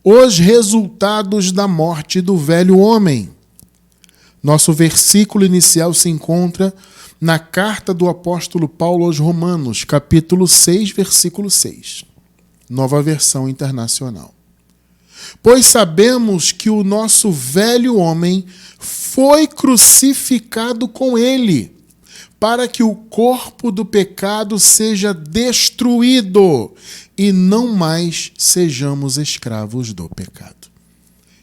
Os resultados da morte do velho homem. Nosso versículo inicial se encontra na carta do apóstolo Paulo aos Romanos, capítulo 6, versículo 6. Nova versão internacional. Pois sabemos que o nosso velho homem foi crucificado com ele, para que o corpo do pecado seja destruído e não mais sejamos escravos do pecado.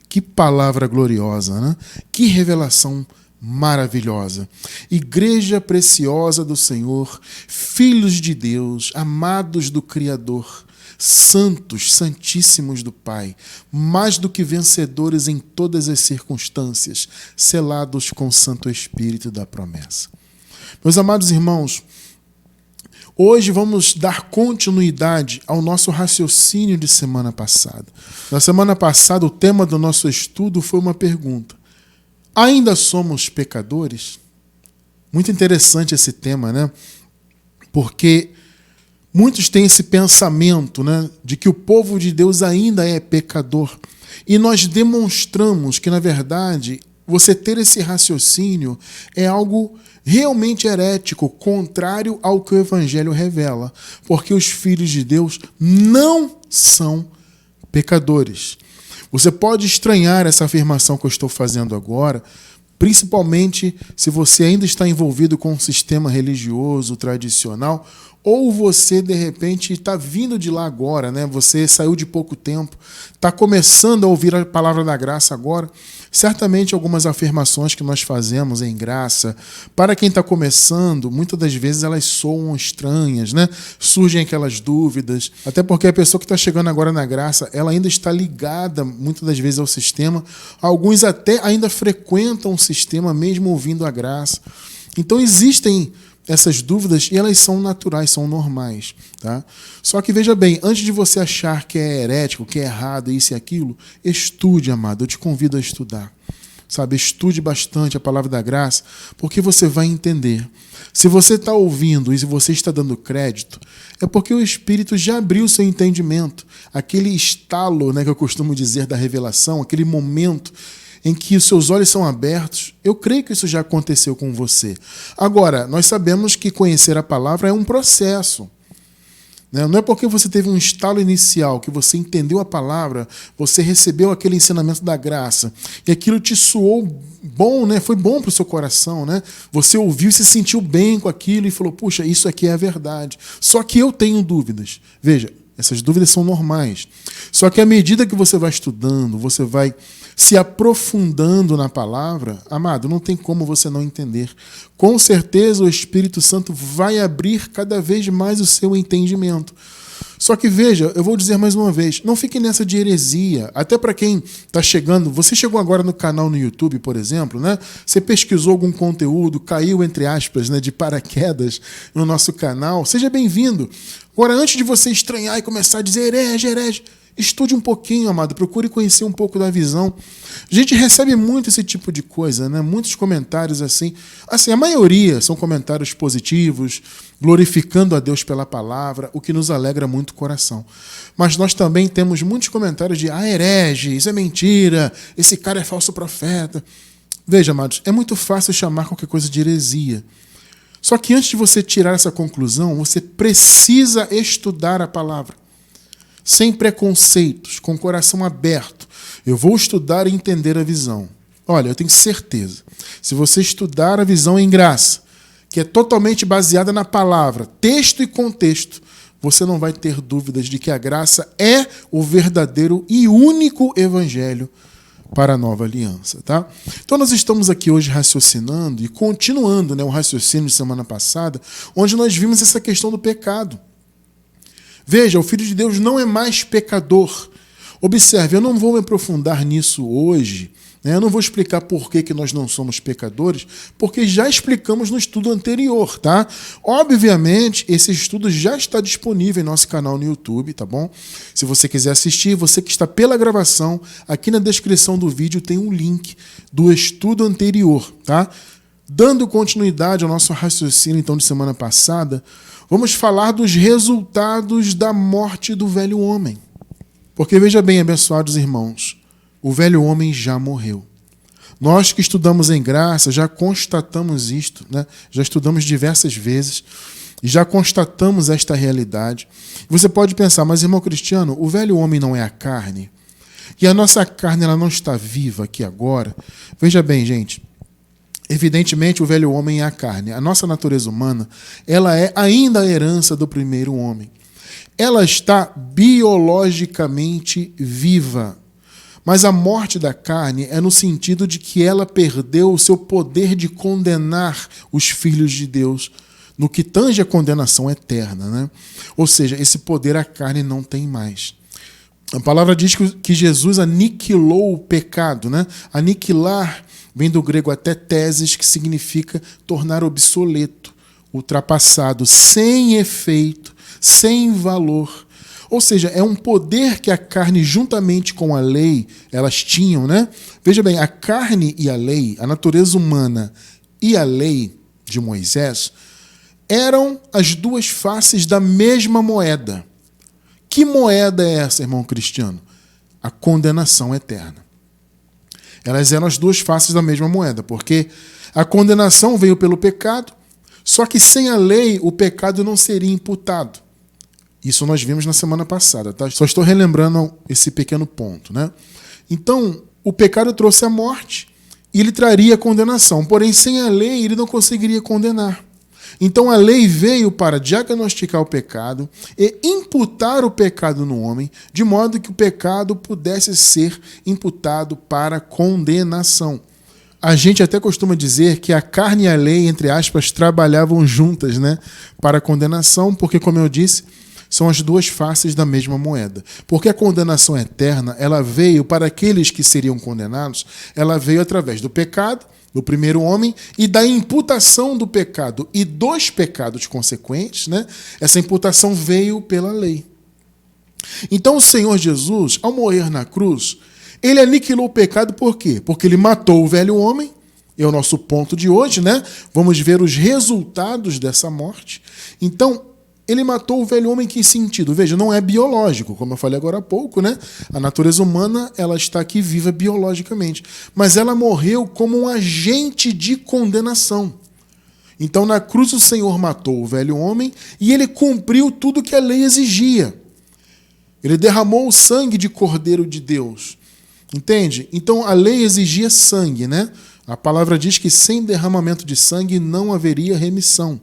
Que palavra gloriosa, né? Que revelação maravilhosa. Igreja preciosa do Senhor, filhos de Deus, amados do Criador, santos, santíssimos do Pai, mais do que vencedores em todas as circunstâncias, selados com o Santo Espírito da promessa. Meus amados irmãos, hoje vamos dar continuidade ao nosso raciocínio de semana passada. Na semana passada, o tema do nosso estudo foi uma pergunta: ainda somos pecadores? Muito interessante esse tema, né? Porque muitos têm esse pensamento, né, de que o povo de Deus ainda é pecador. E nós demonstramos que, na verdade, você ter esse raciocínio é algo realmente herético, contrário ao que o Evangelho revela. Porque os filhos de Deus não são pecadores. Você pode estranhar essa afirmação que eu estou fazendo agora, principalmente se você ainda está envolvido com um sistema religioso tradicional, ou você, de repente, está vindo de lá agora, né? Você saiu de pouco tempo, está começando a ouvir a palavra da graça agora. Certamente algumas afirmações que nós fazemos em graça, para quem está começando, muitas das vezes elas soam estranhas, né? Surgem aquelas dúvidas, até porque a pessoa que está chegando agora na graça, ela ainda está ligada, muitas das vezes, ao sistema. Alguns até ainda frequentam o sistema, mesmo ouvindo a graça. Então existem essas dúvidas e elas são naturais, são normais, tá? Só que veja bem, antes de você achar que é herético, que é errado, isso e aquilo, estude, amado, eu te convido a estudar, sabe? Estude bastante a palavra da graça, porque você vai entender. Se você está ouvindo e se você está dando crédito, é porque o Espírito já abriu o seu entendimento, aquele estalo, né, que eu costumo dizer da revelação, aquele momento em que os seus olhos são abertos. Eu creio que isso já aconteceu com você. Agora, nós sabemos que conhecer a palavra é um processo. Não é porque você teve um estalo inicial, que você entendeu a palavra, você recebeu aquele ensinamento da graça, e aquilo te soou bom, né? Foi bom para o seu coração, né? Você ouviu e se sentiu bem com aquilo e falou, puxa, isso aqui é a verdade. Só que eu tenho dúvidas. Veja, essas dúvidas são normais. Só que à medida que você vai estudando, você vai se aprofundando na palavra, amado, não tem como você não entender. Com certeza o Espírito Santo vai abrir cada vez mais o seu entendimento. Só que veja, eu vou dizer mais uma vez, não fique nessa de heresia. Até para quem está chegando, você chegou agora no canal no YouTube, por exemplo, né? Você pesquisou algum conteúdo, caiu, entre aspas, né, de paraquedas no nosso canal, seja bem-vindo. Agora, antes de você estranhar e começar a dizer herege, estude um pouquinho, amado, procure conhecer um pouco da visão. A gente recebe muito esse tipo de coisa, né? Muitos comentários assim. Assim, a maioria são comentários positivos, glorificando a Deus pela palavra, o que nos alegra muito o coração. Mas nós também temos muitos comentários de herege, isso é mentira, esse cara é falso profeta. Veja, amados, é muito fácil chamar qualquer coisa de heresia. Só que antes de você tirar essa conclusão, você precisa estudar a palavra. Sem preconceitos, com o coração aberto. Eu vou estudar e entender a visão. Olha, eu tenho certeza, se você estudar a visão em graça, que é totalmente baseada na palavra, texto e contexto, você não vai ter dúvidas de que a graça é o verdadeiro e único evangelho para a nova aliança, tá? Então nós estamos aqui hoje raciocinando e continuando, né, o raciocínio de semana passada, onde nós vimos essa questão do pecado. Veja, o Filho de Deus não é mais pecador. Observe, eu não vou me aprofundar nisso hoje, né? Eu não vou explicar por que nós não somos pecadores, porque já explicamos no estudo anterior, tá? Obviamente, esse estudo já está disponível em nosso canal no YouTube, tá bom? Se você quiser assistir, você que está pela gravação, aqui na descrição do vídeo tem um link do estudo anterior, tá? Dando continuidade ao nosso raciocínio, então, de semana passada, vamos falar dos resultados da morte do velho homem. Porque veja bem, abençoados irmãos, o velho homem já morreu. Nós que estudamos em graça já constatamos isto, né? Já estudamos diversas vezes e já constatamos esta realidade. Você pode pensar, mas irmão Cristiano, o velho homem não é a carne? E a nossa carne ela não está viva aqui agora? Veja bem, gente, evidentemente o velho homem é a carne. A nossa natureza humana, ela é ainda a herança do primeiro homem. Ela está biologicamente viva. Mas a morte da carne é no sentido de que ela perdeu o seu poder de condenar os filhos de Deus no que tange a condenação eterna, né? Ou seja, esse poder a carne não tem mais. A palavra diz que Jesus aniquilou o pecado, né? Aniquilar vem do grego até teses, que significa tornar obsoleto, ultrapassado, sem efeito, sem valor. Ou seja, é um poder que a carne, juntamente com a lei, elas tinham, né? Veja bem, a carne e a lei, a natureza humana e a lei de Moisés, eram as duas faces da mesma moeda. Que moeda é essa, irmão Cristiano? A condenação eterna. Elas eram as duas faces da mesma moeda, porque a condenação veio pelo pecado, só que sem a lei o pecado não seria imputado. Isso nós vimos na semana passada, tá? Só estou relembrando esse pequeno ponto, né? Então, o pecado trouxe a morte e ele traria a condenação. Porém, sem a lei, ele não conseguiria condenar. Então, a lei veio para diagnosticar o pecado e imputar o pecado no homem, de modo que o pecado pudesse ser imputado para condenação. A gente até costuma dizer que a carne e a lei, entre aspas, trabalhavam juntas, né, para a condenação, porque, como eu disse, são as duas faces da mesma moeda. Porque a condenação eterna, ela veio para aqueles que seriam condenados, ela veio através do pecado, do primeiro homem, e da imputação do pecado e dos pecados consequentes, né? Essa imputação veio pela lei. Então o Senhor Jesus, ao morrer na cruz, ele aniquilou o pecado por quê? Porque ele matou o velho homem, é o nosso ponto de hoje, né? Vamos ver os resultados dessa morte. Então, ele matou o velho homem em que sentido? Veja, não é biológico, como eu falei agora há pouco, né? A natureza humana, ela está aqui viva biologicamente, mas ela morreu como um agente de condenação. Então, na cruz, o Senhor matou o velho homem e ele cumpriu tudo que a lei exigia. Ele derramou o sangue de Cordeiro de Deus. Entende? Então, a lei exigia sangue, né? A palavra diz que sem derramamento de sangue não haveria remissão.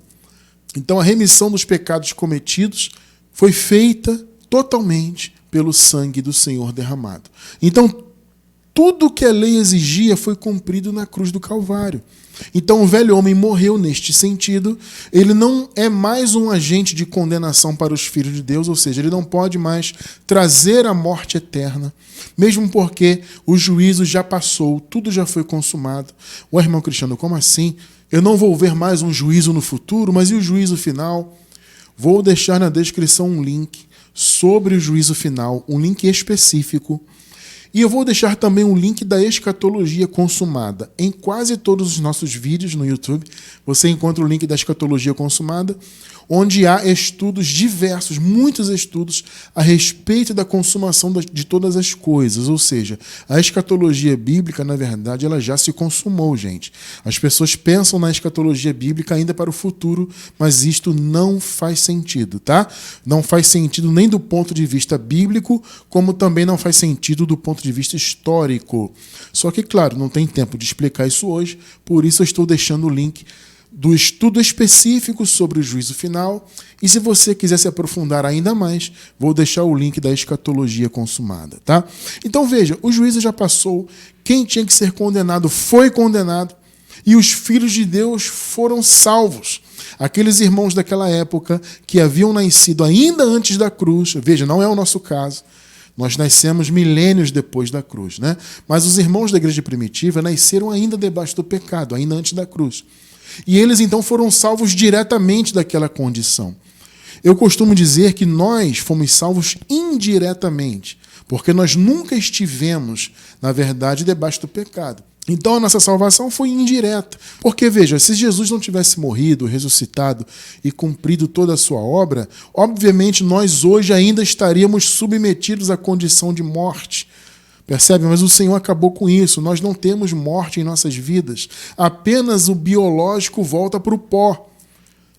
Então, a remissão dos pecados cometidos foi feita totalmente pelo sangue do Senhor derramado. Então, tudo que a lei exigia foi cumprido na cruz do Calvário. Então, o velho homem morreu neste sentido. Ele não é mais um agente de condenação para os filhos de Deus, ou seja, ele não pode mais trazer a morte eterna, mesmo porque o juízo já passou, tudo já foi consumado. Ué, irmão Cristiano, como assim? Eu não vou ver mais um juízo no futuro, mas e o juízo final? Vou deixar na descrição um link sobre o juízo final, um link específico. E eu vou deixar também um link da escatologia consumada. Em quase todos os nossos vídeos no YouTube, você encontra o link da escatologia consumada, onde há estudos diversos, muitos estudos a respeito da consumação de todas as coisas. Ou seja, a escatologia bíblica, na verdade, ela já se consumou, gente. As pessoas pensam na escatologia bíblica ainda para o futuro, mas isto não faz sentido, tá? Não faz sentido nem do ponto de vista bíblico, como também não faz sentido do ponto de vista histórico. Só que, claro, não tem tempo de explicar isso hoje, por isso eu estou deixando o link do estudo específico sobre o juízo final. E se você quiser se aprofundar ainda mais, vou deixar o link da escatologia consumada, tá? Então veja, o juízo já passou, quem tinha que ser condenado foi condenado, e os filhos de Deus foram salvos. Aqueles irmãos daquela época que haviam nascido ainda antes da cruz, veja, não é o nosso caso, nós nascemos milênios depois da cruz, né? Mas os irmãos da igreja primitiva nasceram ainda debaixo do pecado, ainda antes da cruz. E eles então foram salvos diretamente daquela condição. Eu costumo dizer que nós fomos salvos indiretamente, porque nós nunca estivemos, na verdade, debaixo do pecado. Então a nossa salvação foi indireta. Porque, veja, se Jesus não tivesse morrido, ressuscitado e cumprido toda a sua obra, obviamente nós hoje ainda estaríamos submetidos à condição de morte. Percebe? Mas o Senhor acabou com isso. Nós não temos morte em nossas vidas. Apenas o biológico volta para o pó.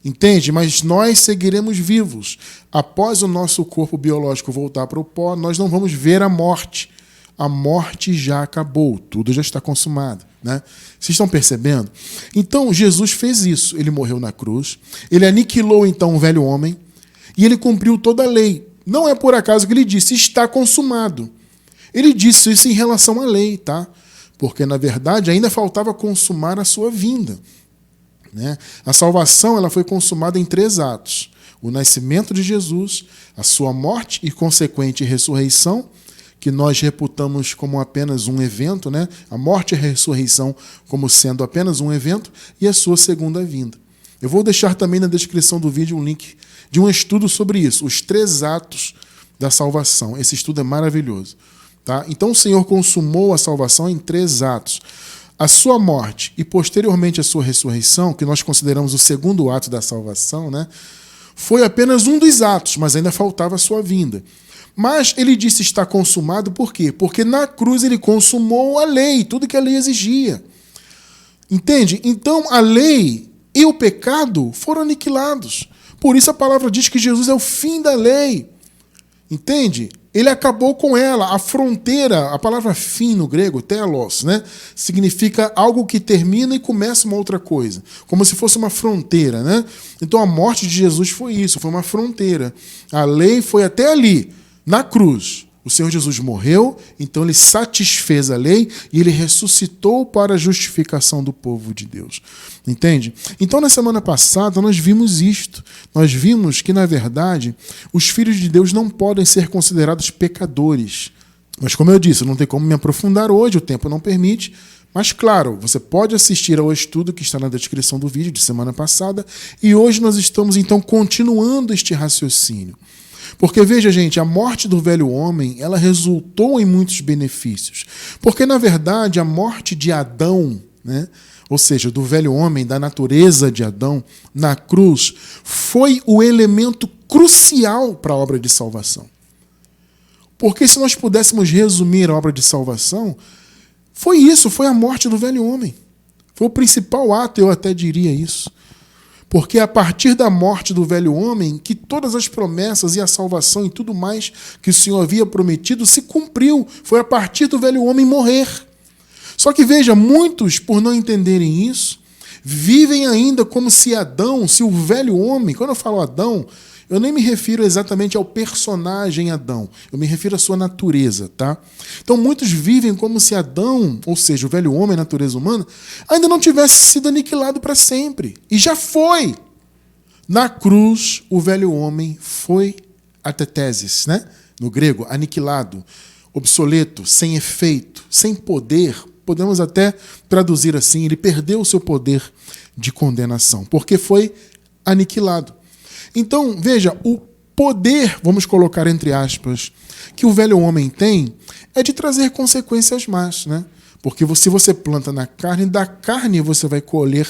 Entende? Mas nós seguiremos vivos. Após o nosso corpo biológico voltar para o pó, nós não vamos ver a morte. A morte já acabou, tudo já está consumado, né? Vocês estão percebendo? Então, Jesus fez isso. Ele morreu na cruz, ele aniquilou então o velho homem e ele cumpriu toda a lei. Não é por acaso que ele disse, está consumado. Ele disse isso em relação à lei, tá? Porque, na verdade, ainda faltava consumar a sua vinda, né? A salvação ela foi consumada em 3 atos. O nascimento de Jesus, a sua morte e consequente ressurreição, que nós reputamos como apenas um evento, né? A morte e a ressurreição como sendo apenas um evento, e a sua segunda vinda. Eu vou deixar também na descrição do vídeo um link de um estudo sobre isso, os 3 atos da salvação. Esse estudo é maravilhoso. Tá? Então o Senhor consumou a salvação em 3 atos. A sua morte e posteriormente a sua ressurreição, que nós consideramos o segundo ato da salvação, né? Foi apenas um dos atos, mas ainda faltava a sua vinda. Mas ele disse está consumado por quê? Porque na cruz ele consumou a lei, tudo que a lei exigia. Entende? Então a lei e o pecado foram aniquilados. Por isso a palavra diz que Jesus é o fim da lei. Entende? Ele acabou com ela. A fronteira, a palavra fim no grego, telos, né? Significa algo que termina e começa uma outra coisa. Como se fosse uma fronteira, né? Então a morte de Jesus foi isso, foi uma fronteira. A lei foi até ali. Na cruz, o Senhor Jesus morreu, então ele satisfez a lei e ele ressuscitou para a justificação do povo de Deus. Entende? Então, na semana passada, nós vimos isto. Nós vimos que, na verdade, os filhos de Deus não podem ser considerados pecadores. Mas, como eu disse, não tem como me aprofundar hoje, o tempo não permite. Mas, claro, você pode assistir ao estudo que está na descrição do vídeo de semana passada. E hoje nós estamos, então, continuando este raciocínio. Porque, veja, gente, a morte do velho homem, ela resultou em muitos benefícios. Porque, na verdade, a morte de Adão, né, ou seja, do velho homem, da natureza de Adão, na cruz, foi o elemento crucial para a obra de salvação. Porque se nós pudéssemos resumir a obra de salvação, foi isso, foi a morte do velho homem. Foi o principal ato, eu até diria isso. Porque é a partir da morte do velho homem que todas as promessas e a salvação e tudo mais que o Senhor havia prometido se cumpriu. Foi a partir do velho homem morrer. Só que veja, muitos, por não entenderem isso, vivem ainda como se Adão, se o velho homem, quando eu falo Adão, eu nem me refiro exatamente ao personagem Adão, eu me refiro à sua natureza, tá? Então muitos vivem como se Adão, ou seja, o velho homem, a natureza humana, ainda não tivesse sido aniquilado para sempre. E já foi. Na cruz, o velho homem foi atetesis, né? No grego, aniquilado, obsoleto, sem efeito, sem poder. Podemos até traduzir assim, ele perdeu o seu poder de condenação, porque foi aniquilado. Então, veja, o poder, vamos colocar entre aspas, que o velho homem tem é de trazer consequências más, né? Porque se você planta na carne, da carne você vai colher,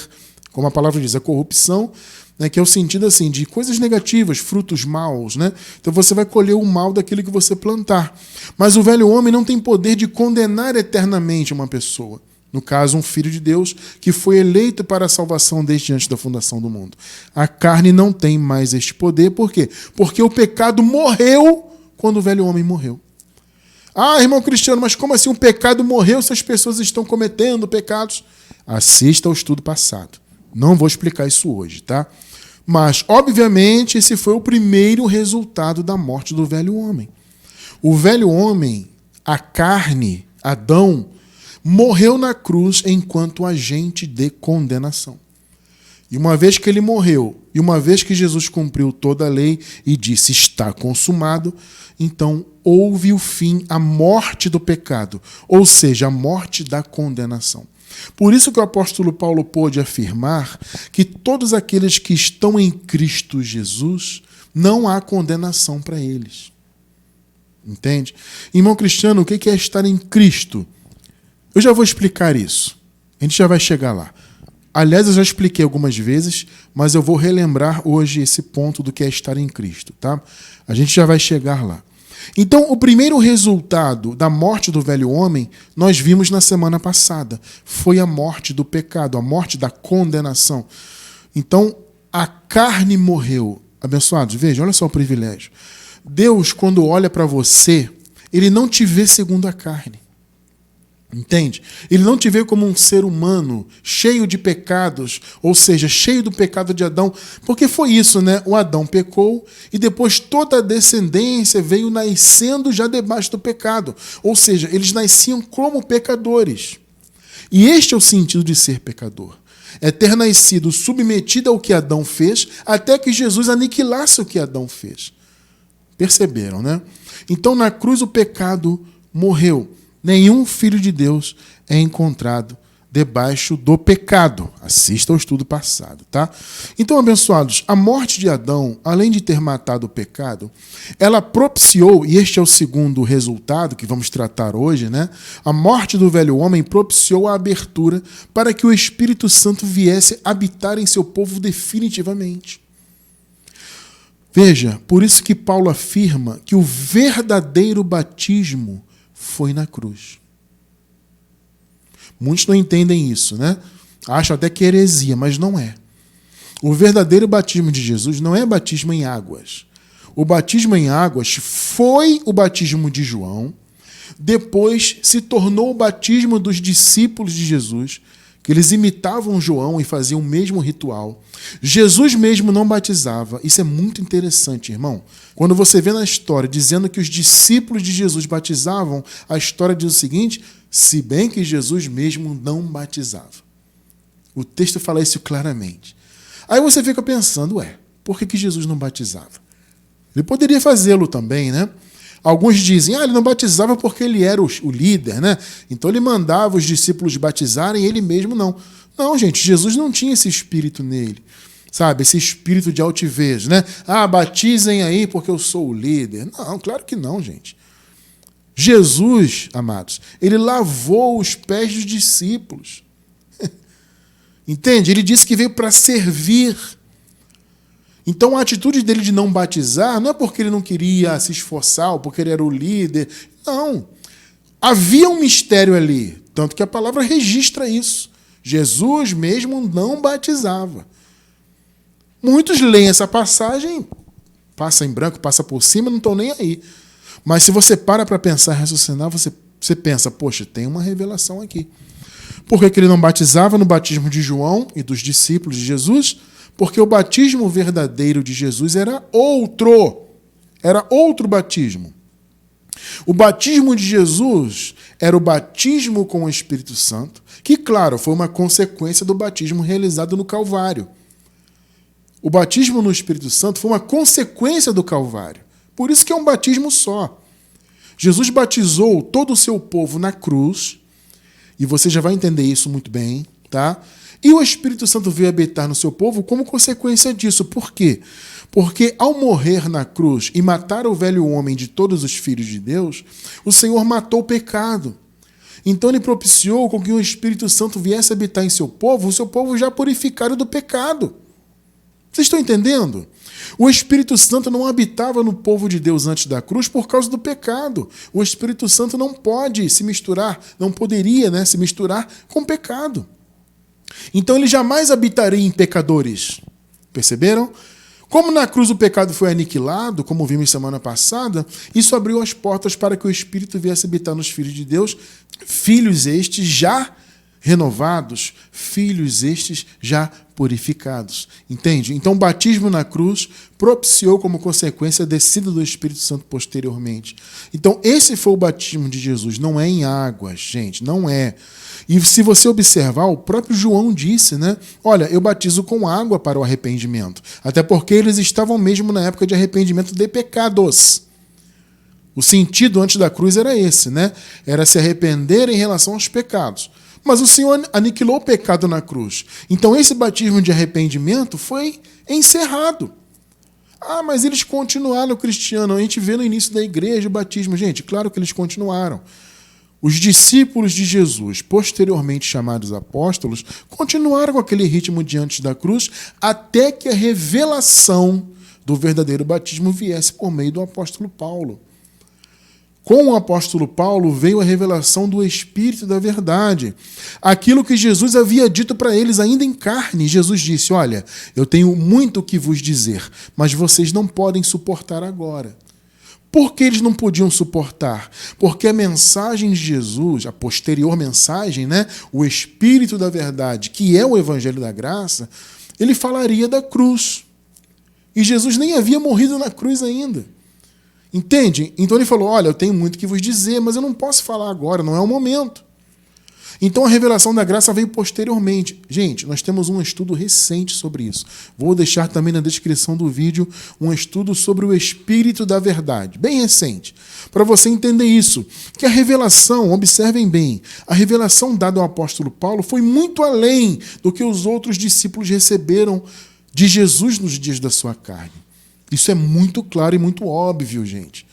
como a palavra diz, a corrupção, né, que é o sentido assim, de coisas negativas, frutos maus, né? Então você vai colher o mal daquilo que você plantar. Mas o velho homem não tem poder de condenar eternamente uma pessoa. No caso, um filho de Deus que foi eleito para a salvação desde antes da fundação do mundo. A carne não tem mais este poder. Por quê? Porque o pecado morreu quando o velho homem morreu. Ah, irmão Cristiano, mas como assim o pecado morreu se as pessoas estão cometendo pecados? Assista ao estudo passado. Não vou explicar isso hoje, tá? Mas, obviamente, esse foi o primeiro resultado da morte do velho homem. O velho homem, a carne, Adão, morreu na cruz enquanto agente de condenação. E uma vez que ele morreu, e uma vez que Jesus cumpriu toda a lei e disse está consumado, então houve o fim, a morte do pecado, ou seja, a morte da condenação. Por isso que o apóstolo Paulo pôde afirmar que todos aqueles que estão em Cristo Jesus, não há condenação para eles. Entende? Irmão Cristiano, o que é estar em Cristo? Eu já vou explicar isso. A gente já vai chegar lá. Aliás, eu já expliquei algumas vezes, mas eu vou relembrar hoje esse ponto do que é estar em Cristo, tá? A gente já vai chegar lá. Então, o primeiro resultado da morte do velho homem, nós vimos na semana passada. Foi a morte do pecado, a morte da condenação. Então, a carne morreu. Abençoados, veja, olha só o privilégio. Deus, quando olha para você, Ele não te vê segundo a carne. Entende? Ele não te vê como um ser humano cheio de pecados, ou seja, cheio do pecado de Adão, porque foi isso, né? O Adão pecou e depois toda a descendência veio nascendo já debaixo do pecado. Ou seja, eles nasciam como pecadores. E este é o sentido de ser pecador. É ter nascido submetido ao que Adão fez, até que Jesus aniquilasse o que Adão fez. Perceberam, né? Então, na cruz, o pecado morreu. Nenhum filho de Deus é encontrado debaixo do pecado. Assista ao estudo passado, tá? Então, abençoados, a morte de Adão, além de ter matado o pecado, ela propiciou, e este é o segundo resultado que vamos tratar hoje, né? A morte do velho homem propiciou a abertura para que o Espírito Santo viesse habitar em seu povo definitivamente. Veja, por isso que Paulo afirma que o verdadeiro batismo foi na cruz. Muitos não entendem isso, né? Acham até que é heresia, mas não é. O verdadeiro batismo de Jesus não é batismo em águas. O batismo em águas foi o batismo de João, depois se tornou o batismo dos discípulos de Jesus, que eles imitavam João e faziam o mesmo ritual. Jesus mesmo não batizava. Isso é muito interessante, irmão. Quando você vê na história dizendo que os discípulos de Jesus batizavam, a história diz o seguinte: se bem que Jesus mesmo não batizava. O texto fala isso claramente. Aí você fica pensando, por que Jesus não batizava? Ele poderia fazê-lo também, né? Alguns dizem, ele não batizava porque ele era o líder, né? Então ele mandava os discípulos batizarem, ele mesmo não. Não, gente, Jesus não tinha esse espírito nele, sabe? Esse espírito de altivez, né? Batizem aí porque eu sou o líder. Não, claro que não, gente. Jesus, amados, ele lavou os pés dos discípulos. Entende? Ele disse que veio para servir. Então a atitude dele de não batizar não é porque ele não queria se esforçar ou porque ele era o líder. Não. Havia um mistério ali, tanto que a palavra registra isso. Jesus mesmo não batizava. Muitos leem essa passagem, passa em branco, passa por cima, não estão nem aí. Mas se você para pensar, raciocinar, você pensa, poxa, tem uma revelação aqui. Por que ele não batizava no batismo de João e dos discípulos de Jesus? Porque o batismo verdadeiro de Jesus era outro batismo. O batismo de Jesus era o batismo com o Espírito Santo, que, claro, foi uma consequência do batismo realizado no Calvário. O batismo no Espírito Santo foi uma consequência do Calvário. Por isso que é um batismo só. Jesus batizou todo o seu povo na cruz, e você já vai entender isso muito bem, tá? E o Espírito Santo veio habitar no seu povo como consequência disso. Por quê? Porque ao morrer na cruz e matar o velho homem de todos os filhos de Deus, o Senhor matou o pecado. Então ele propiciou com que o Espírito Santo viesse habitar em seu povo, o seu povo já purificado do pecado. Vocês estão entendendo? O Espírito Santo não habitava no povo de Deus antes da cruz por causa do pecado. O Espírito Santo não pode se misturar, não poderia, né, se misturar com o pecado. Então ele jamais habitaria em pecadores. Perceberam? Como na cruz o pecado foi aniquilado, como vimos semana passada, isso abriu as portas para que o Espírito viesse habitar nos filhos de Deus, filhos estes já renovados, filhos estes já purificados. Entende? Então o batismo na cruz propiciou como consequência a descida do Espírito Santo posteriormente. Então esse foi o batismo de Jesus, não é em águas, gente, não é. E se você observar, o próprio João disse, né? Olha, eu batizo com água para o arrependimento. Até porque eles estavam mesmo na época de arrependimento de pecados. O sentido antes da cruz era esse, né? Era se arrepender em relação aos pecados. Mas o Senhor aniquilou o pecado na cruz. Então esse batismo de arrependimento foi encerrado. Ah, mas eles continuaram, Cristiano. A gente vê no início da igreja o batismo. Gente, claro que eles continuaram. Os discípulos de Jesus, posteriormente chamados apóstolos, continuaram com aquele ritmo diante da cruz até que a revelação do verdadeiro batismo viesse por meio do apóstolo Paulo. Com o apóstolo Paulo veio a revelação do Espírito da verdade. Aquilo que Jesus havia dito para eles ainda em carne. Jesus disse, olha, eu tenho muito o que vos dizer, mas vocês não podem suportar agora. Por que eles não podiam suportar? Porque a mensagem de Jesus, a posterior mensagem, né, o Espírito da verdade, que é o Evangelho da graça, ele falaria da cruz. E Jesus nem havia morrido na cruz ainda. Entende? Então ele falou, olha, eu tenho muito que vos dizer, mas eu não posso falar agora, não é o momento. Então a revelação da graça veio posteriormente. Gente, nós temos um estudo recente sobre isso. Vou deixar também na descrição do vídeo um estudo sobre o Espírito da verdade, bem recente, para você entender isso. Que a revelação, observem bem, a revelação dada ao apóstolo Paulo foi muito além do que os outros discípulos receberam de Jesus nos dias da sua carne. Isso é muito claro e muito óbvio, gente.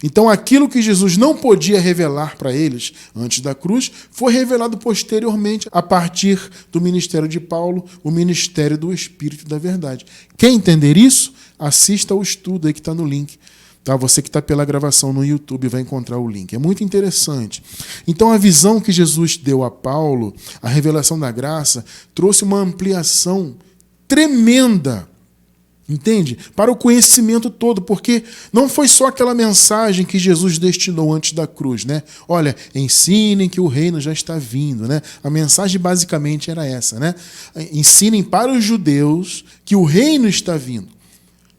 Então, aquilo que Jesus não podia revelar para eles antes da cruz, foi revelado posteriormente, a partir do ministério de Paulo, o ministério do Espírito da Verdade. Quer entender isso? Assista ao estudo aí que está no link. Tá? Você que está pela gravação no YouTube vai encontrar o link. É muito interessante. Então, a visão que Jesus deu a Paulo, a revelação da graça, trouxe uma ampliação tremenda, entende? Para o conhecimento todo, porque não foi só aquela mensagem que Jesus destinou antes da cruz, né? Olha, ensinem que o reino já está vindo, né? A mensagem basicamente era essa, né? Ensinem para os judeus que o reino está vindo,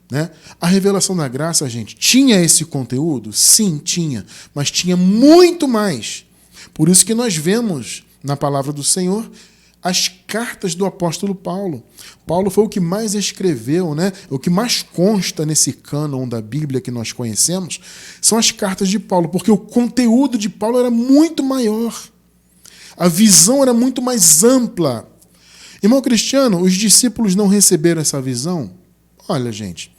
né? A revelação da graça, gente, tinha esse conteúdo? Sim, tinha, mas tinha muito mais. Por isso que nós vemos na palavra do Senhor as cartas do apóstolo Paulo. Paulo foi o que mais escreveu, né? O que mais consta nesse cânon da Bíblia que nós conhecemos são as cartas de Paulo, porque o conteúdo de Paulo era muito maior. A visão era muito mais ampla. Irmão Cristiano, os discípulos não receberam essa visão? Olha, gente,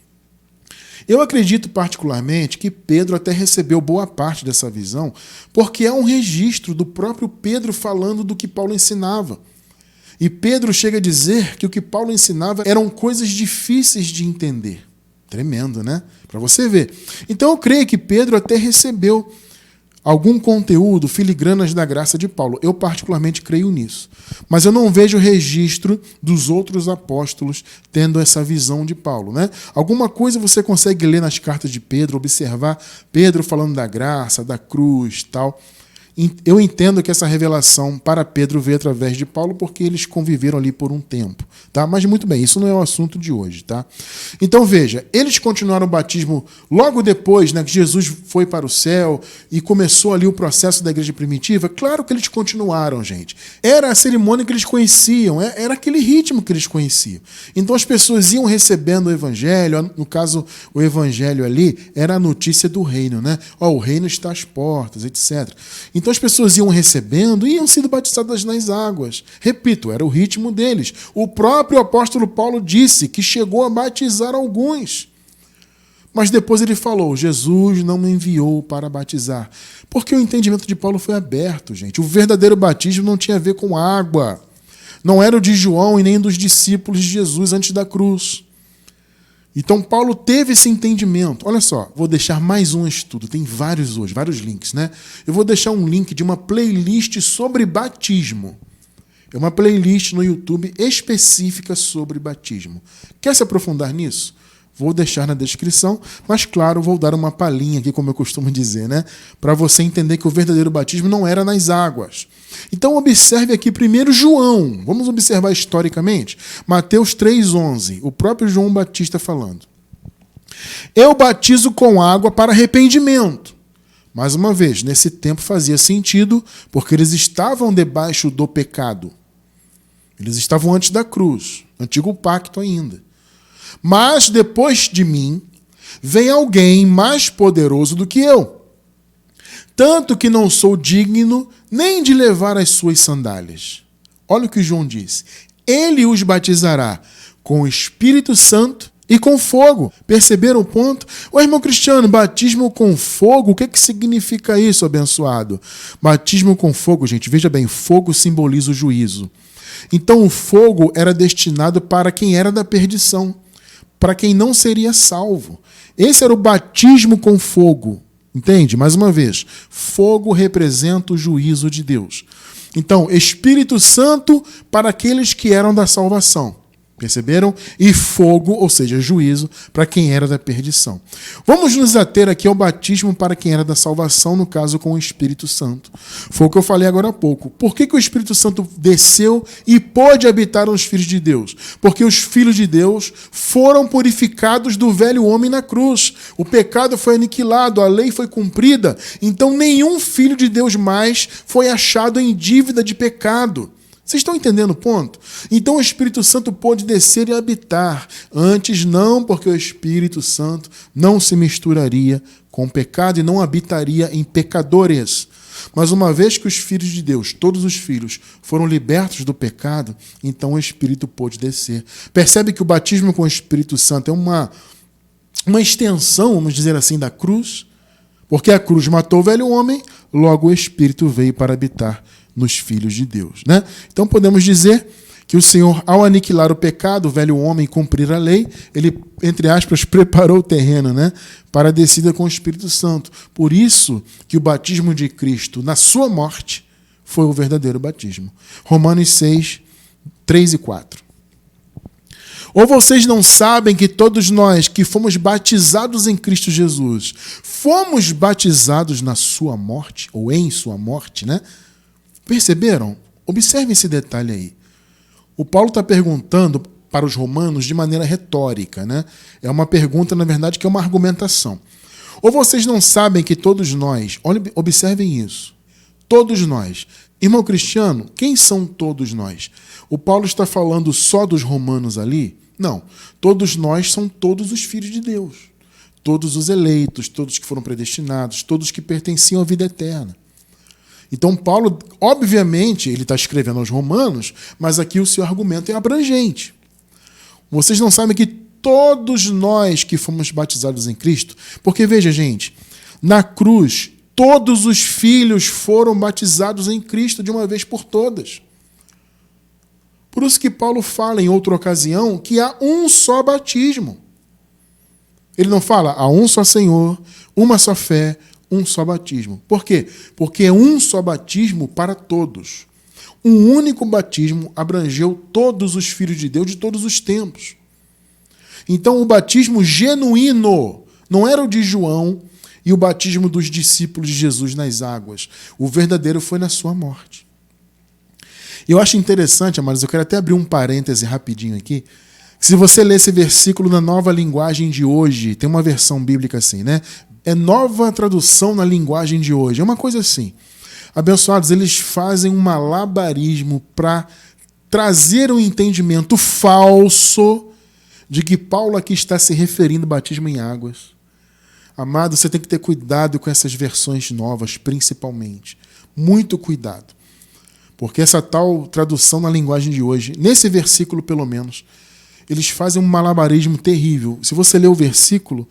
eu acredito particularmente que Pedro até recebeu boa parte dessa visão, porque é um registro do próprio Pedro falando do que Paulo ensinava. E Pedro chega a dizer que o que Paulo ensinava eram coisas difíceis de entender. Tremendo, né? Para você ver. Então eu creio que Pedro até recebeu algum conteúdo, filigranas da graça de Paulo. Eu particularmente creio nisso. Mas eu não vejo registro dos outros apóstolos tendo essa visão de Paulo, né? Alguma coisa você consegue ler nas cartas de Pedro, observar Pedro falando da graça, da cruz, tal. Eu entendo que essa revelação para Pedro veio através de Paulo porque eles conviveram ali por um tempo, tá? Mas muito bem, isso não é o assunto de hoje, tá? Então veja, eles continuaram o batismo logo depois, né, que Jesus foi para o céu e começou ali o processo da igreja primitiva. Claro que eles continuaram, gente. Era a cerimônia que eles conheciam, era aquele ritmo que eles conheciam. Então as pessoas iam recebendo o evangelho, no caso o evangelho ali era a notícia do reino, né? O reino está às portas, etc. Então as pessoas iam recebendo e iam sendo batizadas nas águas. Repito, era o ritmo deles. O próprio apóstolo Paulo disse que chegou a batizar alguns. Mas depois ele falou, Jesus não me enviou para batizar. Porque o entendimento de Paulo foi aberto, gente. O verdadeiro batismo não tinha a ver com água. Não era o de João e nem dos discípulos de Jesus antes da cruz. Então Paulo teve esse entendimento. Olha só, vou deixar mais um estudo, tem vários hoje, vários links, né? Eu vou deixar um link de uma playlist sobre batismo. É uma playlist no YouTube específica sobre batismo. Quer se aprofundar nisso? Vou deixar na descrição, mas claro, vou dar uma palhinha aqui, como eu costumo dizer, né? Para você entender que o verdadeiro batismo não era nas águas. Então observe aqui primeiro João. Vamos observar historicamente. Mateus 3,11, o próprio João Batista falando. Eu batizo com água para arrependimento. Mais uma vez, nesse tempo fazia sentido, porque eles estavam debaixo do pecado. Eles estavam antes da cruz, antigo pacto ainda. Mas depois de mim, vem alguém mais poderoso do que eu. Tanto que não sou digno nem de levar as suas sandálias. Olha o que João disse. Ele os batizará com o Espírito Santo e com fogo. Perceberam o ponto? Ô irmão Cristiano, batismo com fogo, o que significa isso, abençoado? Batismo com fogo, gente, veja bem, fogo simboliza o juízo. Então o fogo era destinado para quem era da perdição, para quem não seria salvo. Esse era o batismo com fogo. Entende? Mais uma vez, fogo representa o juízo de Deus. Então, Espírito Santo para aqueles que eram da salvação. Perceberam? E fogo, ou seja, juízo, para quem era da perdição. Vamos nos ater aqui ao batismo para quem era da salvação, no caso com o Espírito Santo. Foi o que eu falei agora há pouco. Por que o Espírito Santo desceu e pôde habitar nos filhos de Deus? Porque os filhos de Deus foram purificados do velho homem na cruz. O pecado foi aniquilado, a lei foi cumprida. Então nenhum filho de Deus mais foi achado em dívida de pecado. Vocês estão entendendo o ponto? Então o Espírito Santo pôde descer e habitar. Antes não, porque o Espírito Santo não se misturaria com o pecado e não habitaria em pecadores. Mas uma vez que os filhos de Deus, todos os filhos, foram libertos do pecado, então o Espírito pôde descer. Percebe que o batismo com o Espírito Santo é uma extensão, vamos dizer assim, da cruz? Porque a cruz matou o velho homem, logo o Espírito veio para habitar nos filhos de Deus, né? Então podemos dizer que o Senhor, ao aniquilar o pecado, o velho homem, cumprir a lei, ele, entre aspas, preparou o terreno, né, para a descida com o Espírito Santo. Por isso que o batismo de Cristo na sua morte foi o verdadeiro batismo. Romanos 6, 3 e 4. Ou vocês não sabem que todos nós que fomos batizados em Cristo Jesus, fomos batizados na sua morte, ou em sua morte, né? Perceberam? Observem esse detalhe aí. O Paulo está perguntando para os romanos de maneira retórica, né? É uma pergunta, na verdade, que é uma argumentação. Ou vocês não sabem que todos nós, observem isso, todos nós. Irmão Cristiano, quem são todos nós? O Paulo está falando só dos romanos ali? Não. Todos nós são todos os filhos de Deus. Todos os eleitos, todos que foram predestinados, todos que pertenciam à vida eterna. Então, Paulo, obviamente, ele está escrevendo aos romanos, mas aqui o seu argumento é abrangente. Vocês não sabem que todos nós que fomos batizados em Cristo, porque veja, gente, na cruz, todos os filhos foram batizados em Cristo de uma vez por todas. Por isso que Paulo fala em outra ocasião que há um só batismo. Ele não fala, há um só Senhor, uma só fé, um só batismo. Por quê? Porque é um só batismo para todos. Um único batismo abrangeu todos os filhos de Deus de todos os tempos. Então o batismo genuíno não era o de João e o batismo dos discípulos de Jesus nas águas. O verdadeiro foi na sua morte. Eu acho interessante, amados, eu quero até abrir um parêntese rapidinho aqui. Se você ler esse versículo na Nova Linguagem de Hoje, tem uma versão bíblica assim, né? É Nova Tradução na Linguagem de Hoje. É uma coisa assim. Abençoados, eles fazem um malabarismo para trazer um entendimento falso de que Paulo aqui está se referindo ao batismo em águas. Amado, você tem que ter cuidado com essas versões novas, principalmente. Muito cuidado. Porque essa tal tradução na linguagem de hoje, nesse versículo pelo menos, eles fazem um malabarismo terrível. Se você ler o versículo,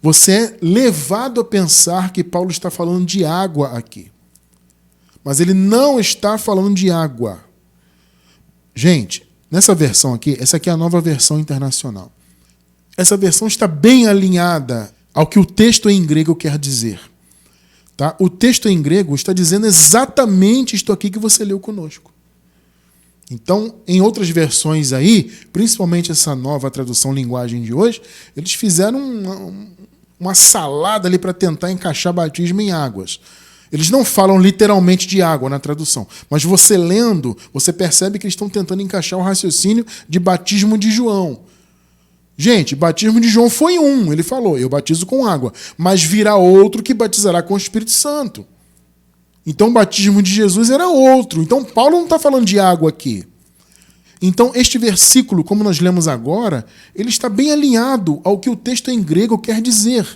você é levado a pensar que Paulo está falando de água aqui. Mas ele não está falando de água. Gente, nessa versão aqui, essa aqui é a Nova Versão Internacional. Essa versão está bem alinhada ao que o texto em grego quer dizer. Tá? O texto em grego está dizendo exatamente isto aqui que você leu conosco. Então, em outras versões aí, principalmente essa nova tradução linguagem de hoje, eles fizeram uma salada ali para tentar encaixar batismo em águas. Eles não falam literalmente de água na tradução, mas você lendo, você percebe que eles estão tentando encaixar o raciocínio de batismo de João. Gente, batismo de João foi um, ele falou, eu batizo com água, mas virá outro que batizará com o Espírito Santo. Então o batismo de Jesus era outro. Então Paulo não está falando de água aqui. Então este versículo, como nós lemos agora, ele está bem alinhado ao que o texto em grego quer dizer.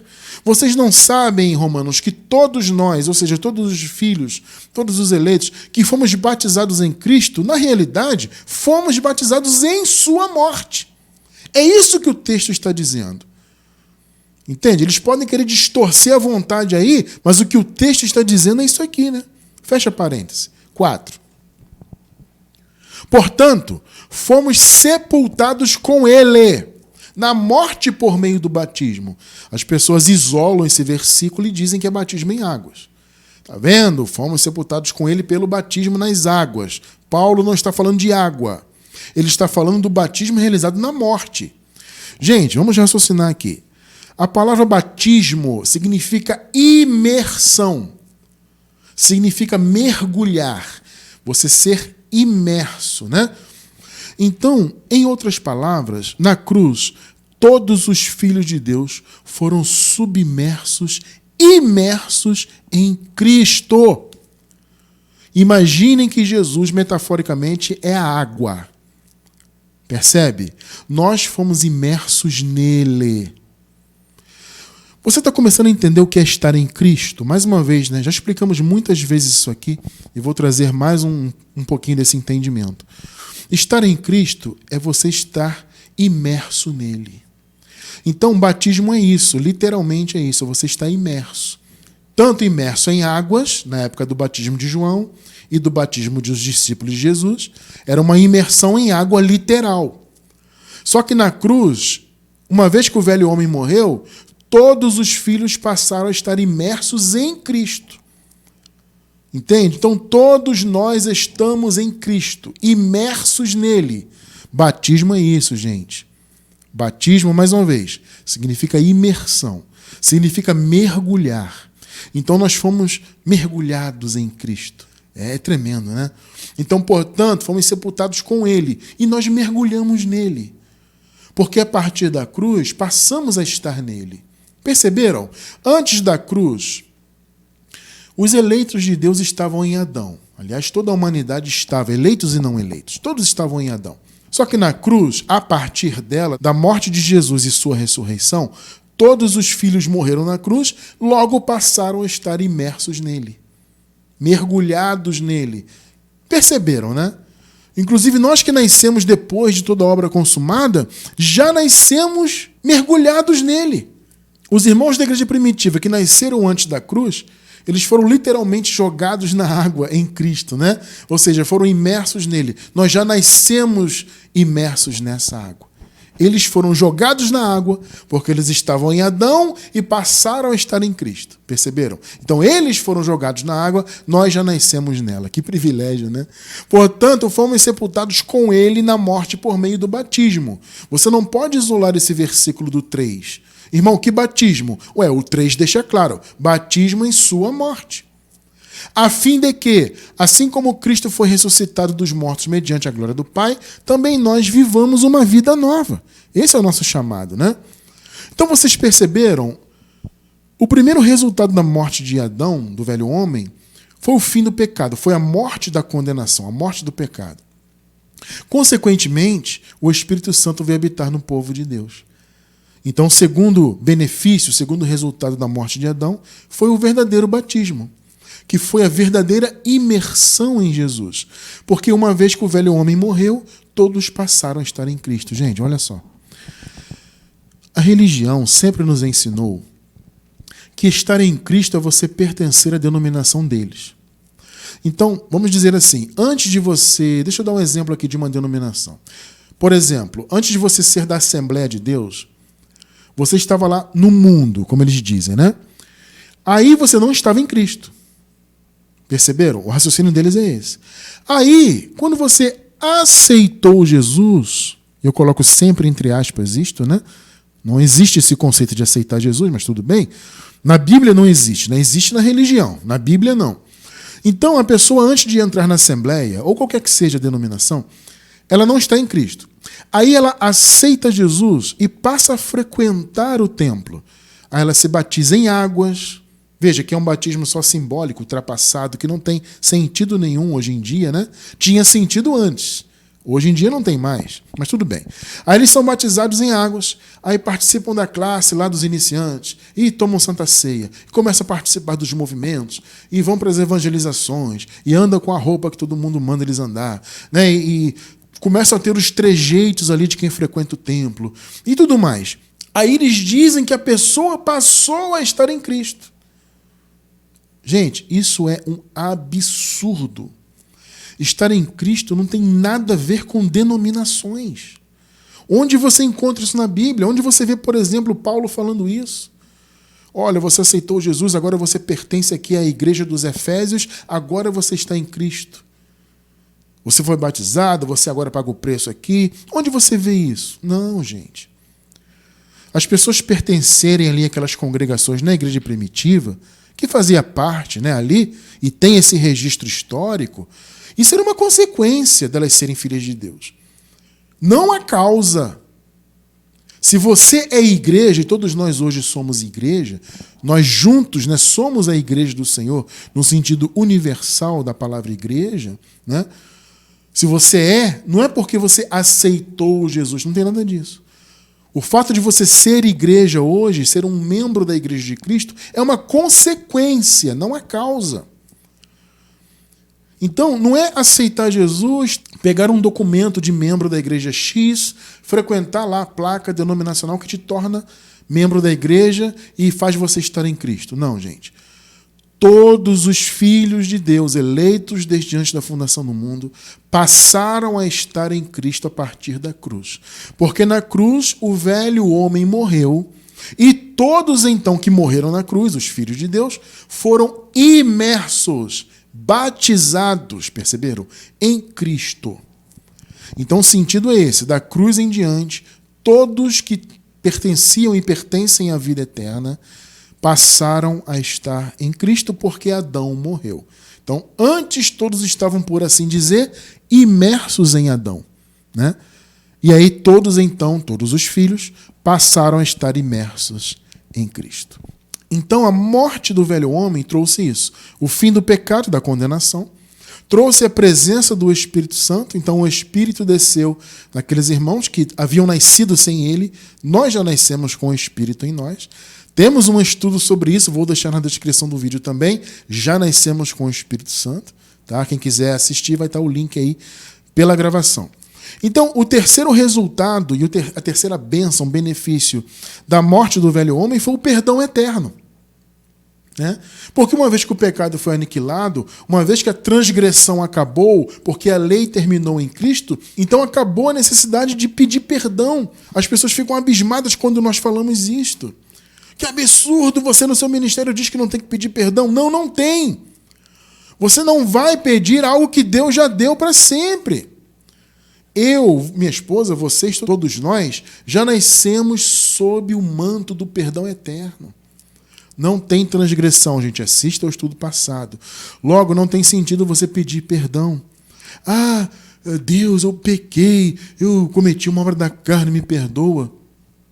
Vocês não sabem, Romanos, que todos nós, ou seja, todos os filhos, todos os eleitos, que fomos batizados em Cristo, na realidade, fomos batizados em sua morte. É isso que o texto está dizendo. Entende? Eles podem querer distorcer a vontade aí, mas o que o texto está dizendo é isso aqui, né? Fecha parêntese. 4. Portanto, fomos sepultados com ele na morte por meio do batismo. As pessoas isolam esse versículo e dizem que é batismo em águas. Tá vendo? Fomos sepultados com ele pelo batismo nas águas. Paulo não está falando de água. Ele está falando do batismo realizado na morte. Gente, vamos raciocinar aqui. A palavra batismo significa imersão. Significa mergulhar. Você ser imerso, né? Então, em outras palavras, na cruz, todos os filhos de Deus foram submersos, imersos em Cristo. Imaginem que Jesus, metaforicamente, é a água. Percebe? Nós fomos imersos nele. Você está começando a entender o que é estar em Cristo? Mais uma vez, né? Já explicamos muitas vezes isso aqui e vou trazer mais um pouquinho desse entendimento. Estar em Cristo é você estar imerso nele. Então, o batismo é isso, literalmente é isso, você está imerso. Tanto imerso em águas, na época do batismo de João e do batismo dos discípulos de Jesus, era uma imersão em água literal. Só que na cruz, uma vez que o velho homem morreu, todos os filhos passaram a estar imersos em Cristo. Entende? Então, todos nós estamos em Cristo, imersos nele. Batismo é isso, gente. Batismo, mais uma vez, significa imersão, significa mergulhar. Então, nós fomos mergulhados em Cristo. É tremendo, né? Então, portanto, fomos sepultados com ele e nós mergulhamos nele. Porque a partir da cruz, passamos a estar nele. Perceberam? Antes da cruz, os eleitos de Deus estavam em Adão. Aliás, toda a humanidade estava, eleitos e não eleitos. Todos estavam em Adão. Só que na cruz, a partir dela, da morte de Jesus e sua ressurreição, todos os filhos morreram na cruz, logo passaram a estar imersos nele, mergulhados nele. Perceberam, né? Inclusive, nós que nascemos depois de toda a obra consumada, já nascemos mergulhados nele. Os irmãos da igreja primitiva que nasceram antes da cruz, eles foram literalmente jogados na água em Cristo, né? Ou seja, foram imersos nele. Nós já nascemos imersos nessa água. Eles foram jogados na água porque eles estavam em Adão e passaram a estar em Cristo. Perceberam? Então, eles foram jogados na água, nós já nascemos nela. Que privilégio, né? Portanto, fomos sepultados com ele na morte por meio do batismo. Você não pode isolar esse versículo do 3. Irmão, que batismo? O 3 deixa claro. Batismo em sua morte. A fim de que, assim como Cristo foi ressuscitado dos mortos mediante a glória do Pai, também nós vivamos uma vida nova. Esse é o nosso chamado, né? Então vocês perceberam? O primeiro resultado da morte de Adão, do velho homem, foi o fim do pecado, foi a morte da condenação, a morte do pecado. Consequentemente, o Espírito Santo veio habitar no povo de Deus. Então, o segundo benefício, o segundo resultado da morte de Adão, foi o verdadeiro batismo, que foi a verdadeira imersão em Jesus. Porque uma vez que o velho homem morreu, todos passaram a estar em Cristo. Gente, olha só. A religião sempre nos ensinou que estar em Cristo é você pertencer à denominação deles. Então, vamos dizer assim, antes de você... Deixa eu dar um exemplo aqui de uma denominação. Por exemplo, antes de você ser da Assembleia de Deus, você estava lá no mundo, como eles dizem, né? Aí você não estava em Cristo. Perceberam? O raciocínio deles é esse. Aí, quando você aceitou Jesus, eu coloco sempre entre aspas isto, né? Não existe esse conceito de aceitar Jesus, mas tudo bem. Na Bíblia não existe, né? Existe na religião, na Bíblia não. Então, a pessoa, antes de entrar na Assembleia, ou qualquer que seja a denominação, ela não está em Cristo. Aí ela aceita Jesus e passa a frequentar o templo. Aí ela se batiza em águas. Veja que é um batismo só simbólico, ultrapassado, que não tem sentido nenhum hoje em dia, né? Tinha sentido antes. Hoje em dia não tem mais, mas tudo bem. Aí eles são batizados em águas, aí participam da classe lá dos iniciantes, e tomam Santa Ceia, e começam a participar dos movimentos, e vão para as evangelizações, e andam com a roupa que todo mundo manda eles andar, né? E começam a ter os trejeitos ali de quem frequenta o templo e tudo mais. Aí eles dizem que a pessoa passou a estar em Cristo. Gente, isso é um absurdo. Estar em Cristo não tem nada a ver com denominações. Onde você encontra isso na Bíblia? Onde você vê, por exemplo, Paulo falando isso? Olha, você aceitou Jesus, agora você pertence aqui à igreja dos Efésios, agora você está em Cristo. Você foi batizado, você agora paga o preço aqui. Onde você vê isso? Não, gente. As pessoas pertencerem ali àquelas congregações na igreja primitiva, que fazia parte, né, ali, e tem esse registro histórico, isso era uma consequência delas serem filhas de Deus. Não a causa. Se você é igreja, e todos nós hoje somos igreja, nós juntos, né, somos a igreja do Senhor, no sentido universal da palavra igreja, né? Se você não é porque você aceitou Jesus, não tem nada disso. O fato de você ser igreja hoje, ser um membro da igreja de Cristo, é uma consequência, não a causa. Então, não é aceitar Jesus, pegar um documento de membro da igreja X, frequentar lá a placa denominacional que te torna membro da igreja e faz você estar em Cristo. Não, gente. Todos os filhos de Deus, eleitos desde antes da fundação do mundo, passaram a estar em Cristo a partir da cruz. Porque na cruz o velho homem morreu e todos então que morreram na cruz, os filhos de Deus, foram imersos, batizados, perceberam? Em Cristo. Então o sentido é esse, da cruz em diante, todos que pertenciam e pertencem à vida eterna, passaram a estar em Cristo porque Adão morreu. Então, antes todos estavam, por assim dizer, imersos em Adão, né? E aí todos os filhos, passaram a estar imersos em Cristo. Então, a morte do velho homem trouxe isso. O fim do pecado, da condenação. Trouxe a presença do Espírito Santo. Então, o Espírito desceu naqueles irmãos que haviam nascido sem ele. Nós já nascemos com o Espírito em nós. Temos um estudo sobre isso, vou deixar na descrição do vídeo também. Já nascemos com o Espírito Santo. Tá? Quem quiser assistir, vai estar o link aí pela gravação. Então, o terceiro resultado e a terceira bênção, benefício da morte do velho homem foi o perdão eterno. Né? Porque uma vez que o pecado foi aniquilado, uma vez que a transgressão acabou, porque a lei terminou em Cristo, então acabou a necessidade de pedir perdão. As pessoas ficam abismadas quando nós falamos isto. Que absurdo, você no seu ministério diz que não tem que pedir perdão. Não, não tem. Você não vai pedir algo que Deus já deu para sempre. Eu, minha esposa, vocês, todos nós, já nascemos sob o manto do perdão eterno. Não tem transgressão, gente. Assista ao estudo passado. Logo, não tem sentido você pedir perdão. Ah, Deus, eu pequei, eu cometi uma obra da carne, me perdoa.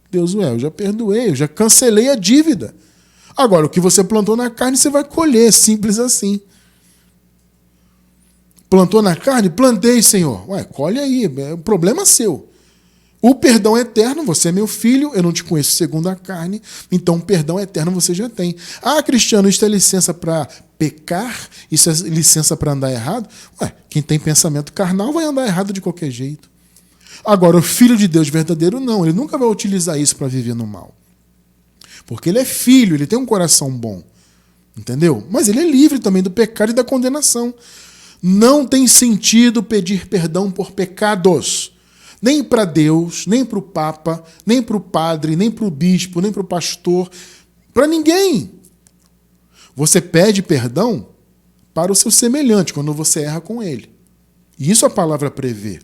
Deus, eu já perdoei, eu já cancelei a dívida. Agora, o que você plantou na carne, você vai colher, simples assim. Plantou na carne? Plantei, Senhor. Ué, colhe aí, é um problema seu. O perdão eterno, você é meu filho, eu não te conheço segundo a carne, então perdão eterno você já tem. Ah, Cristiano, isso é licença para pecar? Isso é licença para andar errado? Ué, quem tem pensamento carnal vai andar errado de qualquer jeito. Agora, o Filho de Deus verdadeiro, não. Ele nunca vai utilizar isso para viver no mal. Porque ele é filho, ele tem um coração bom. Entendeu? Mas ele é livre também do pecado e da condenação. Não tem sentido pedir perdão por pecados. Nem para Deus, nem para o Papa, nem para o padre, nem para o bispo, nem para o pastor. Para ninguém. Você pede perdão para o seu semelhante, quando você erra com ele. E isso a palavra prevê.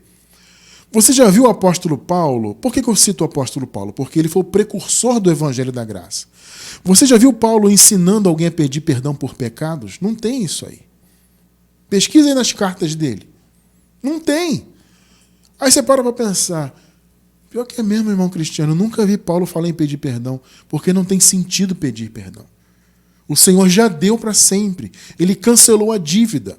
Você já viu o apóstolo Paulo? Por que eu cito o apóstolo Paulo? Porque ele foi o precursor do Evangelho da Graça. Você já viu Paulo ensinando alguém a pedir perdão por pecados? Não tem isso aí. Pesquisa aí nas cartas dele. Não tem. Aí você para pensar. Pior que é mesmo, irmão Cristiano. Eu nunca vi Paulo falar em pedir perdão, porque não tem sentido pedir perdão. O Senhor já deu para sempre. Ele cancelou a dívida.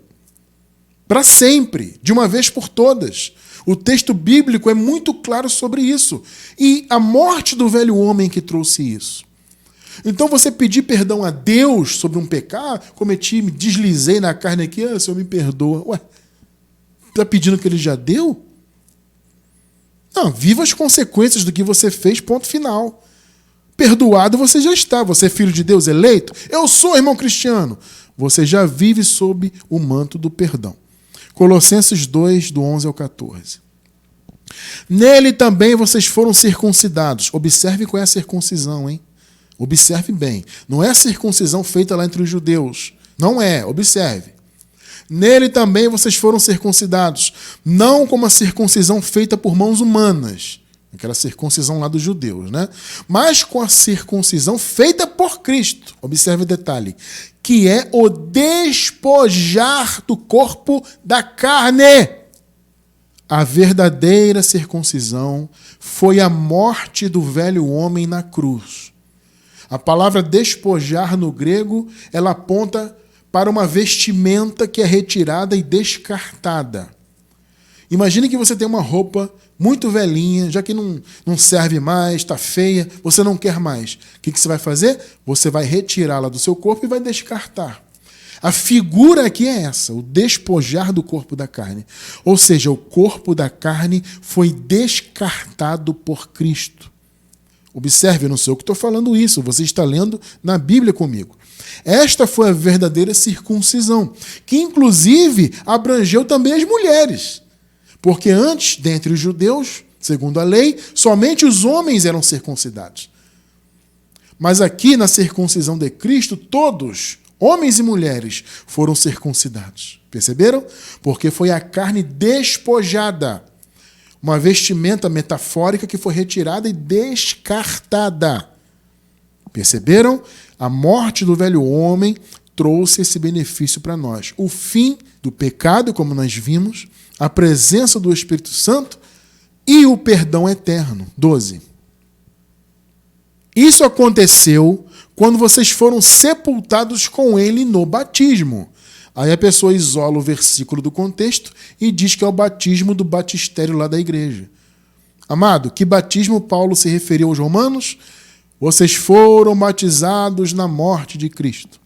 Para sempre, de uma vez por todas. O texto bíblico é muito claro sobre isso. E a morte do velho homem que trouxe isso. Então você pedir perdão a Deus sobre um pecado, cometi, me deslizei na carne aqui, Senhor me perdoa. Ué, está pedindo que ele já deu? Não, viva as consequências do que você fez, ponto final. Perdoado você já está. Você é filho de Deus eleito? Eu sou, irmão cristiano. Você já vive sob o manto do perdão. Colossenses 2, do 11 ao 14. Nele também vocês foram circuncidados. Observe qual é a circuncisão, hein? Observe bem. Não é a circuncisão feita lá entre os judeus. Não é, observe. Nele também vocês foram circuncidados. Não como a circuncisão feita por mãos humanas. Aquela circuncisão lá dos judeus, né? Mas com a circuncisão feita por Cristo. Observe o detalhe. Que é o despojar do corpo da carne. A verdadeira circuncisão foi a morte do velho homem na cruz. A palavra despojar no grego, ela aponta para uma vestimenta que é retirada e descartada. Imagine que você tem uma roupa muito velhinha, já que não serve mais, está feia, você não quer mais. O que você vai fazer? Você vai retirá-la do seu corpo e vai descartar. A figura aqui é essa, o despojar do corpo da carne. Ou seja, o corpo da carne foi descartado por Cristo. Observe, eu não sou eu que estou falando isso, você está lendo na Bíblia comigo. Esta foi a verdadeira circuncisão, que inclusive abrangeu também as mulheres. Porque antes, dentre os judeus, segundo a lei, somente os homens eram circuncidados. Mas aqui na circuncisão de Cristo, todos, homens e mulheres, foram circuncidados. Perceberam? Porque foi a carne despojada. Uma vestimenta metafórica que foi retirada e descartada. Perceberam? A morte do velho homem trouxe esse benefício para nós. O fim do pecado, como nós vimos, a presença do Espírito Santo e o perdão eterno. 12. Isso aconteceu quando vocês foram sepultados com ele no batismo. Aí a pessoa isola o versículo do contexto e diz que é o batismo do batistério lá da igreja. Amado, que batismo Paulo se referiu aos romanos? Vocês foram batizados na morte de Cristo.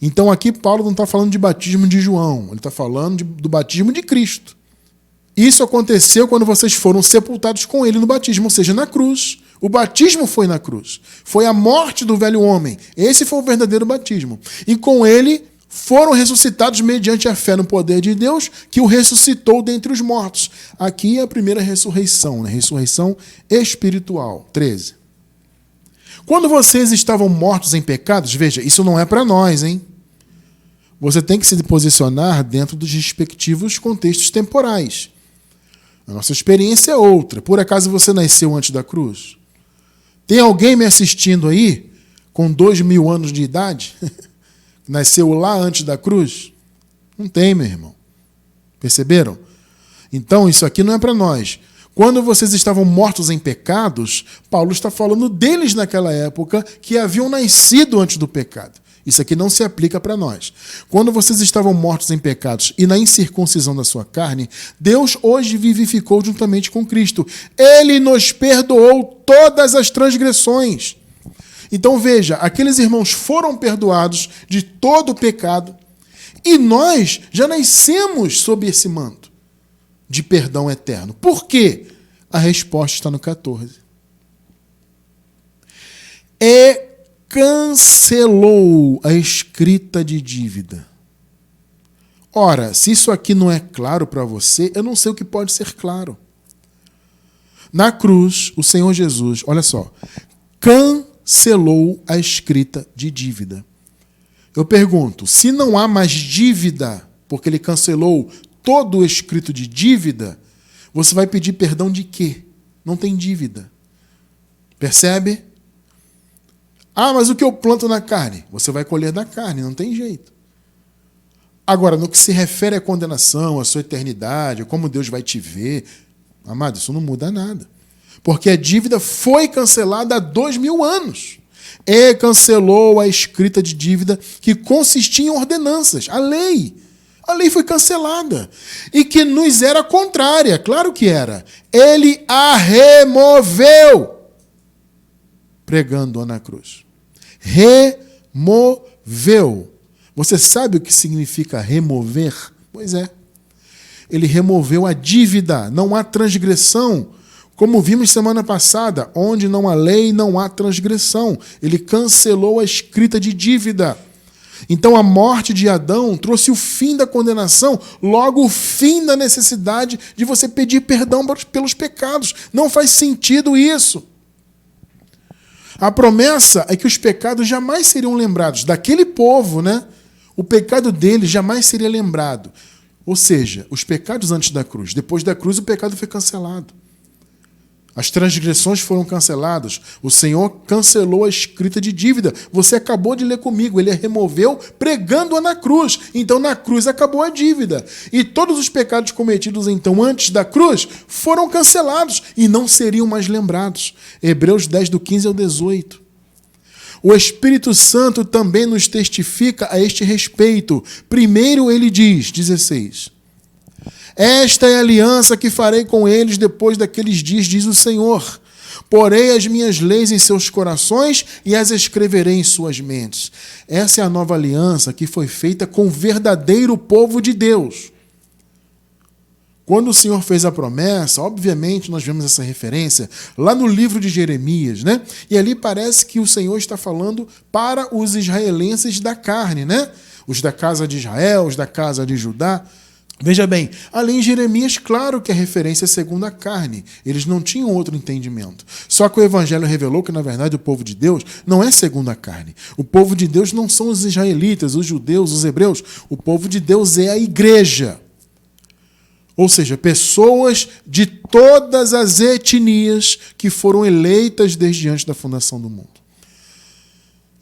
Então aqui Paulo não está falando de batismo de João, ele está falando do batismo de Cristo. Isso aconteceu quando vocês foram sepultados com ele no batismo, ou seja, na cruz. O batismo foi na cruz. Foi a morte do velho homem. Esse foi o verdadeiro batismo. E com ele foram ressuscitados mediante a fé no poder de Deus, que o ressuscitou dentre os mortos. Aqui é a primeira ressurreição, né? Ressurreição espiritual. 13. Quando vocês estavam mortos em pecados, veja, isso não é para nós, hein? Você tem que se posicionar dentro dos respectivos contextos temporais. A nossa experiência é outra. Por acaso você nasceu antes da cruz? Tem alguém me assistindo aí com 2000 anos de idade? Nasceu lá antes da cruz? Não tem, meu irmão. Perceberam? Então, isso aqui não é para nós. Quando vocês estavam mortos em pecados, Paulo está falando deles naquela época que haviam nascido antes do pecado. Isso aqui não se aplica para nós. Quando vocês estavam mortos em pecados e na incircuncisão da sua carne, Deus hoje vivificou juntamente com Cristo. Ele nos perdoou todas as transgressões. Então veja, aqueles irmãos foram perdoados de todo o pecado e nós já nascemos sob esse manto de perdão eterno. Por quê? A resposta está no 14. Cancelou a escrita de dívida. Ora, se isso aqui não é claro para você, eu não sei o que pode ser claro. Na cruz, o Senhor Jesus, olha só, cancelou a escrita de dívida. Eu pergunto, se não há mais dívida, porque ele cancelou todo o escrito de dívida, você vai pedir perdão de quê? Não tem dívida. Percebe? Ah, mas o que eu planto na carne? Você vai colher da carne, não tem jeito. Agora, no que se refere à condenação, à sua eternidade, a como Deus vai te ver, amado, isso não muda nada. Porque a dívida foi cancelada há 2000 anos. E cancelou a escrita de dívida que consistia em ordenanças, a lei. A lei foi cancelada. E que nos era contrária, claro que era. Ele a removeu, pregando-a na cruz. Removeu. Você sabe o que significa remover? Pois é. Ele removeu a dívida. Não há transgressão Como vimos semana passada, onde não há lei, não há transgressão. Ele cancelou a escrita de dívida. Então a morte de Adão trouxe o fim da condenação, logo o fim da necessidade de você pedir perdão pelos pecados. Não faz sentido isso. A promessa é que os pecados jamais seriam lembrados. Daquele povo, né? O pecado deles jamais seria lembrado. Ou seja, os pecados antes da cruz. Depois da cruz, o pecado foi cancelado. As transgressões foram canceladas. O Senhor cancelou a escrita de dívida. Você acabou de ler comigo. Ele a removeu pregando-a na cruz. Então, na cruz acabou a dívida. E todos os pecados cometidos, então, antes da cruz, foram cancelados e não seriam mais lembrados. Hebreus 10, do 15 ao 18. O Espírito Santo também nos testifica a este respeito. Primeiro ele diz, 16... Esta é a aliança que farei com eles depois daqueles dias, diz o Senhor. Porei as minhas leis em seus corações e as escreverei em suas mentes. Essa é a nova aliança que foi feita com o verdadeiro povo de Deus. Quando o Senhor fez a promessa, obviamente nós vemos essa referência lá no livro de Jeremias, né? E ali parece que o Senhor está falando para os israelenses da carne, né? Os da casa de Israel, os da casa de Judá. Veja bem, ali em Jeremias, claro que a referência é segundo a carne. Eles não tinham outro entendimento. Só que o Evangelho revelou que, na verdade, o povo de Deus não é segundo a carne. O povo de Deus não são os israelitas, os judeus, os hebreus. O povo de Deus é a igreja. Ou seja, pessoas de todas as etnias que foram eleitas desde antes da fundação do mundo.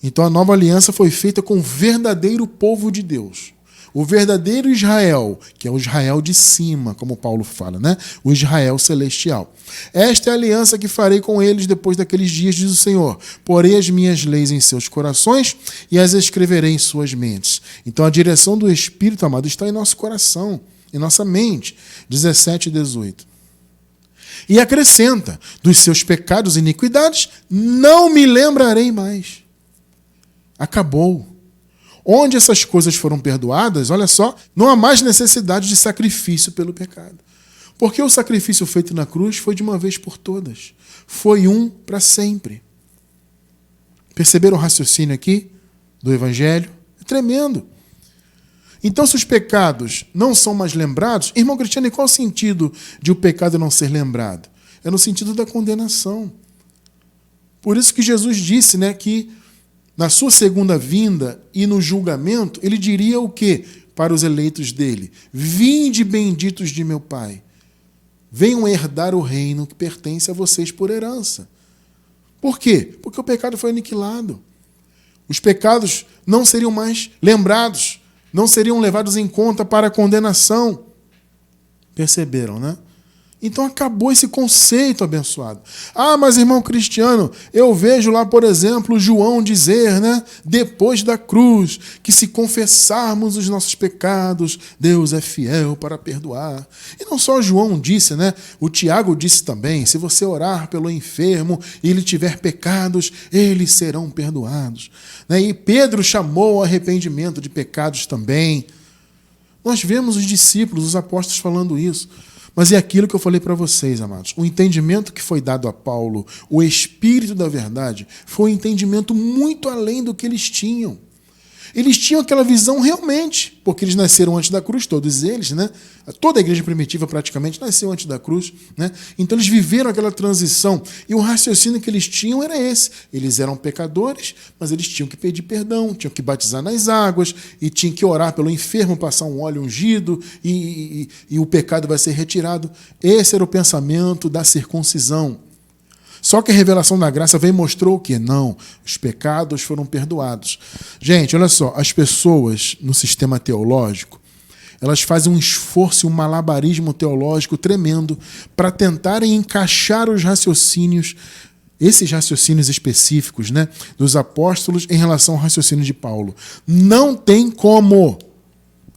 Então a nova aliança foi feita com o verdadeiro povo de Deus. O verdadeiro Israel, que é o Israel de cima, como Paulo fala, né? O Israel celestial. Esta é a aliança que farei com eles depois daqueles dias, diz o Senhor. Porei as minhas leis em seus corações e as escreverei em suas mentes. Então a direção do Espírito, amado, está em nosso coração, em nossa mente. 17 e 18. E acrescenta, dos seus pecados e iniquidades, não me lembrarei mais. Acabou. Onde essas coisas foram perdoadas, olha só, não há mais necessidade de sacrifício pelo pecado. Porque o sacrifício feito na cruz foi de uma vez por todas. Foi um para sempre. Perceberam o raciocínio aqui do Evangelho? É tremendo. Então, se os pecados não são mais lembrados, irmão Cristiano, e qual o sentido de o pecado não ser lembrado? É no sentido da condenação. Por isso que Jesus disse, né, que na sua segunda vinda e no julgamento, ele diria o quê para os eleitos dele? Vinde benditos de meu Pai, venham herdar o reino que pertence a vocês por herança. Por quê? Porque o pecado foi aniquilado. Os pecados não seriam mais lembrados, não seriam levados em conta para a condenação. Perceberam, né? Então acabou esse conceito, abençoado. Ah, mas irmão Cristiano, eu vejo lá, por exemplo, João dizer, né, depois da cruz, que se confessarmos os nossos pecados, Deus é fiel para perdoar. E não só João disse, né? O Tiago disse também, se você orar pelo enfermo e ele tiver pecados, eles serão perdoados. Né? E Pedro chamou ao arrependimento de pecados também. Nós vemos os discípulos, os apóstolos falando isso. Mas é aquilo que eu falei para vocês, amados. O entendimento que foi dado a Paulo, o espírito da verdade, foi um entendimento muito além do que eles tinham. Eles tinham aquela visão realmente, porque eles nasceram antes da cruz, todos eles, né? Toda a igreja primitiva praticamente nasceu antes da cruz, né? Então eles viveram aquela transição e o raciocínio que eles tinham era esse. Eles eram pecadores, mas eles tinham que pedir perdão, tinham que batizar nas águas e tinham que orar pelo enfermo, passar um óleo ungido e o pecado vai ser retirado. Esse era o pensamento da circuncisão. Só que a revelação da graça veio e mostrou o quê? Não, os pecados foram perdoados. Gente, olha só, as pessoas no sistema teológico, elas fazem um esforço e um malabarismo teológico tremendo para tentarem encaixar os raciocínios, esses raciocínios específicos, né, dos apóstolos em relação ao raciocínio de Paulo. Não tem como.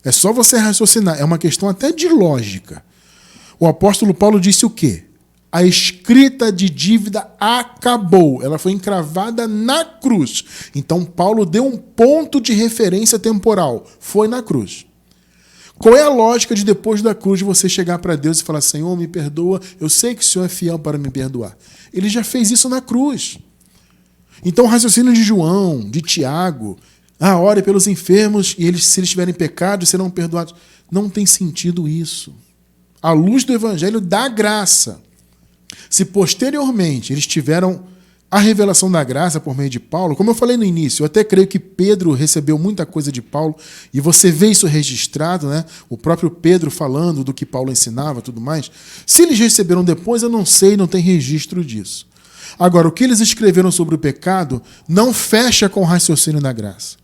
É só você raciocinar. É uma questão até de lógica. O apóstolo Paulo disse o quê? A escrita de dívida acabou. Ela foi encravada na cruz. Então, Paulo deu um ponto de referência temporal. Foi na cruz. Qual é a lógica de depois da cruz você chegar para Deus e falar: Senhor, me perdoa, eu sei que o Senhor é fiel para me perdoar. Ele já fez isso na cruz. Então o raciocínio de João, de Tiago, ore pelos enfermos e se eles tiverem pecado, serão perdoados. Não tem sentido isso. À luz do evangelho da graça, se posteriormente eles tiveram a revelação da graça por meio de Paulo, como eu falei no início, eu até creio que Pedro recebeu muita coisa de Paulo, e você vê isso registrado, né? O próprio Pedro falando do que Paulo ensinava e tudo mais. Se eles receberam depois, eu não sei, não tem registro disso. Agora, o que eles escreveram sobre o pecado não fecha com o raciocínio da graça.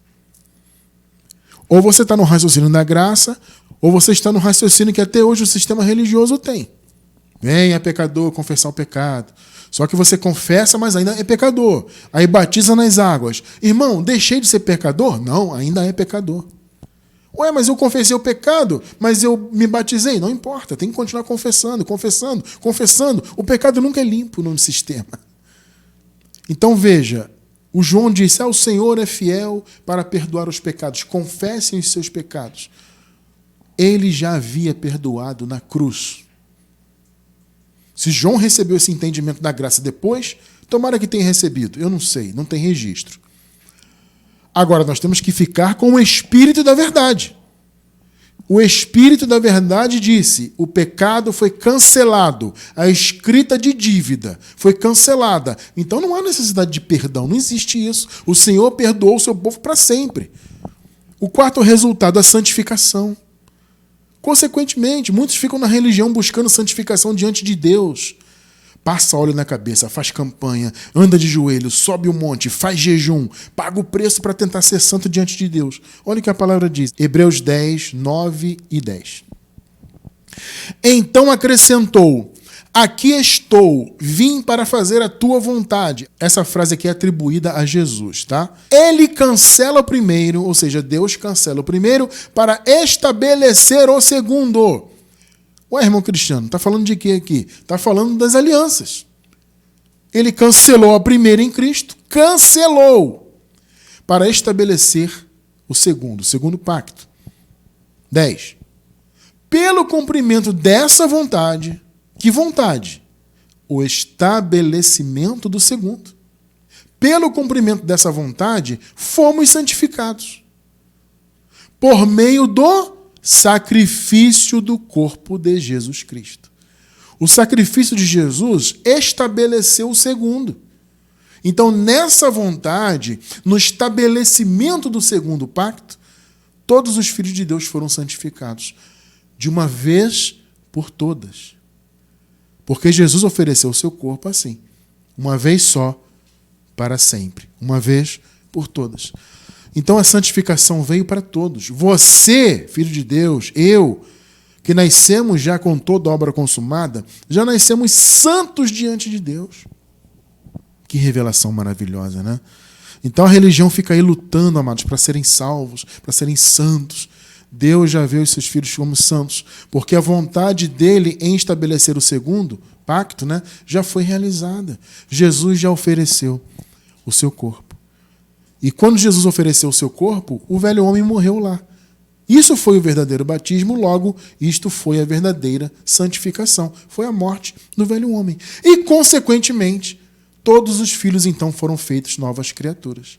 Ou você está no raciocínio da graça, ou você está no raciocínio que até hoje o sistema religioso tem. Venha, pecador, confessar o pecado. Só que você confessa, mas ainda é pecador. Aí batiza nas águas. Irmão, deixei de ser pecador? Não, ainda é pecador. Ué, mas eu confessei o pecado, mas eu me batizei. Não importa, tem que continuar confessando, confessando, confessando. O pecado nunca é limpo no sistema. Então veja, o João disse: o Senhor é fiel para perdoar os pecados. Confessem os seus pecados. Ele já havia perdoado na cruz. Se João recebeu esse entendimento da graça depois, tomara que tenha recebido. Eu não sei, não tem registro. Agora, nós temos que ficar com o Espírito da verdade. O Espírito da verdade disse: o pecado foi cancelado, a escrita de dívida foi cancelada. Então não há necessidade de perdão, não existe isso. O Senhor perdoou o seu povo para sempre. O quarto resultado, a santificação. Consequentemente, muitos ficam na religião buscando santificação diante de Deus. Passa óleo na cabeça, faz campanha, anda de joelhos, sobe o monte, faz jejum, paga o preço para tentar ser santo diante de Deus. Olha o que a palavra diz. Hebreus 10, 9 e 10. Então acrescentou: aqui estou, vim para fazer a tua vontade. Essa frase aqui é atribuída a Jesus, tá? Ele cancela o primeiro, ou seja, Deus cancela o primeiro para estabelecer o segundo. Ué, irmão Cristiano, está falando de quê aqui? Está falando das alianças. Ele cancelou a primeira em Cristo, cancelou, para estabelecer o segundo pacto. 10. Pelo cumprimento dessa vontade, que vontade? O estabelecimento do segundo. Pelo cumprimento dessa vontade, fomos santificados. Por meio do sacrifício do corpo de Jesus Cristo. O sacrifício de Jesus estabeleceu o segundo. Então, nessa vontade, no estabelecimento do segundo pacto, todos os filhos de Deus foram santificados de uma vez por todas. Porque Jesus ofereceu o seu corpo assim, uma vez só, para sempre, uma vez por todas. Então a santificação veio para todos. Você, filho de Deus, eu, que nascemos já com toda a obra consumada, já nascemos santos diante de Deus. Que revelação maravilhosa, né? Então a religião fica aí lutando, amados, para serem salvos, para serem santos. Deus já vê os seus filhos como santos, porque a vontade dele em estabelecer o segundo pacto, né, já foi realizada. Jesus já ofereceu o seu corpo. E quando Jesus ofereceu o seu corpo, o velho homem morreu lá. Isso foi o verdadeiro batismo, logo, isto foi a verdadeira santificação. Foi a morte do velho homem. E, consequentemente, todos os filhos, então, foram feitos novas criaturas.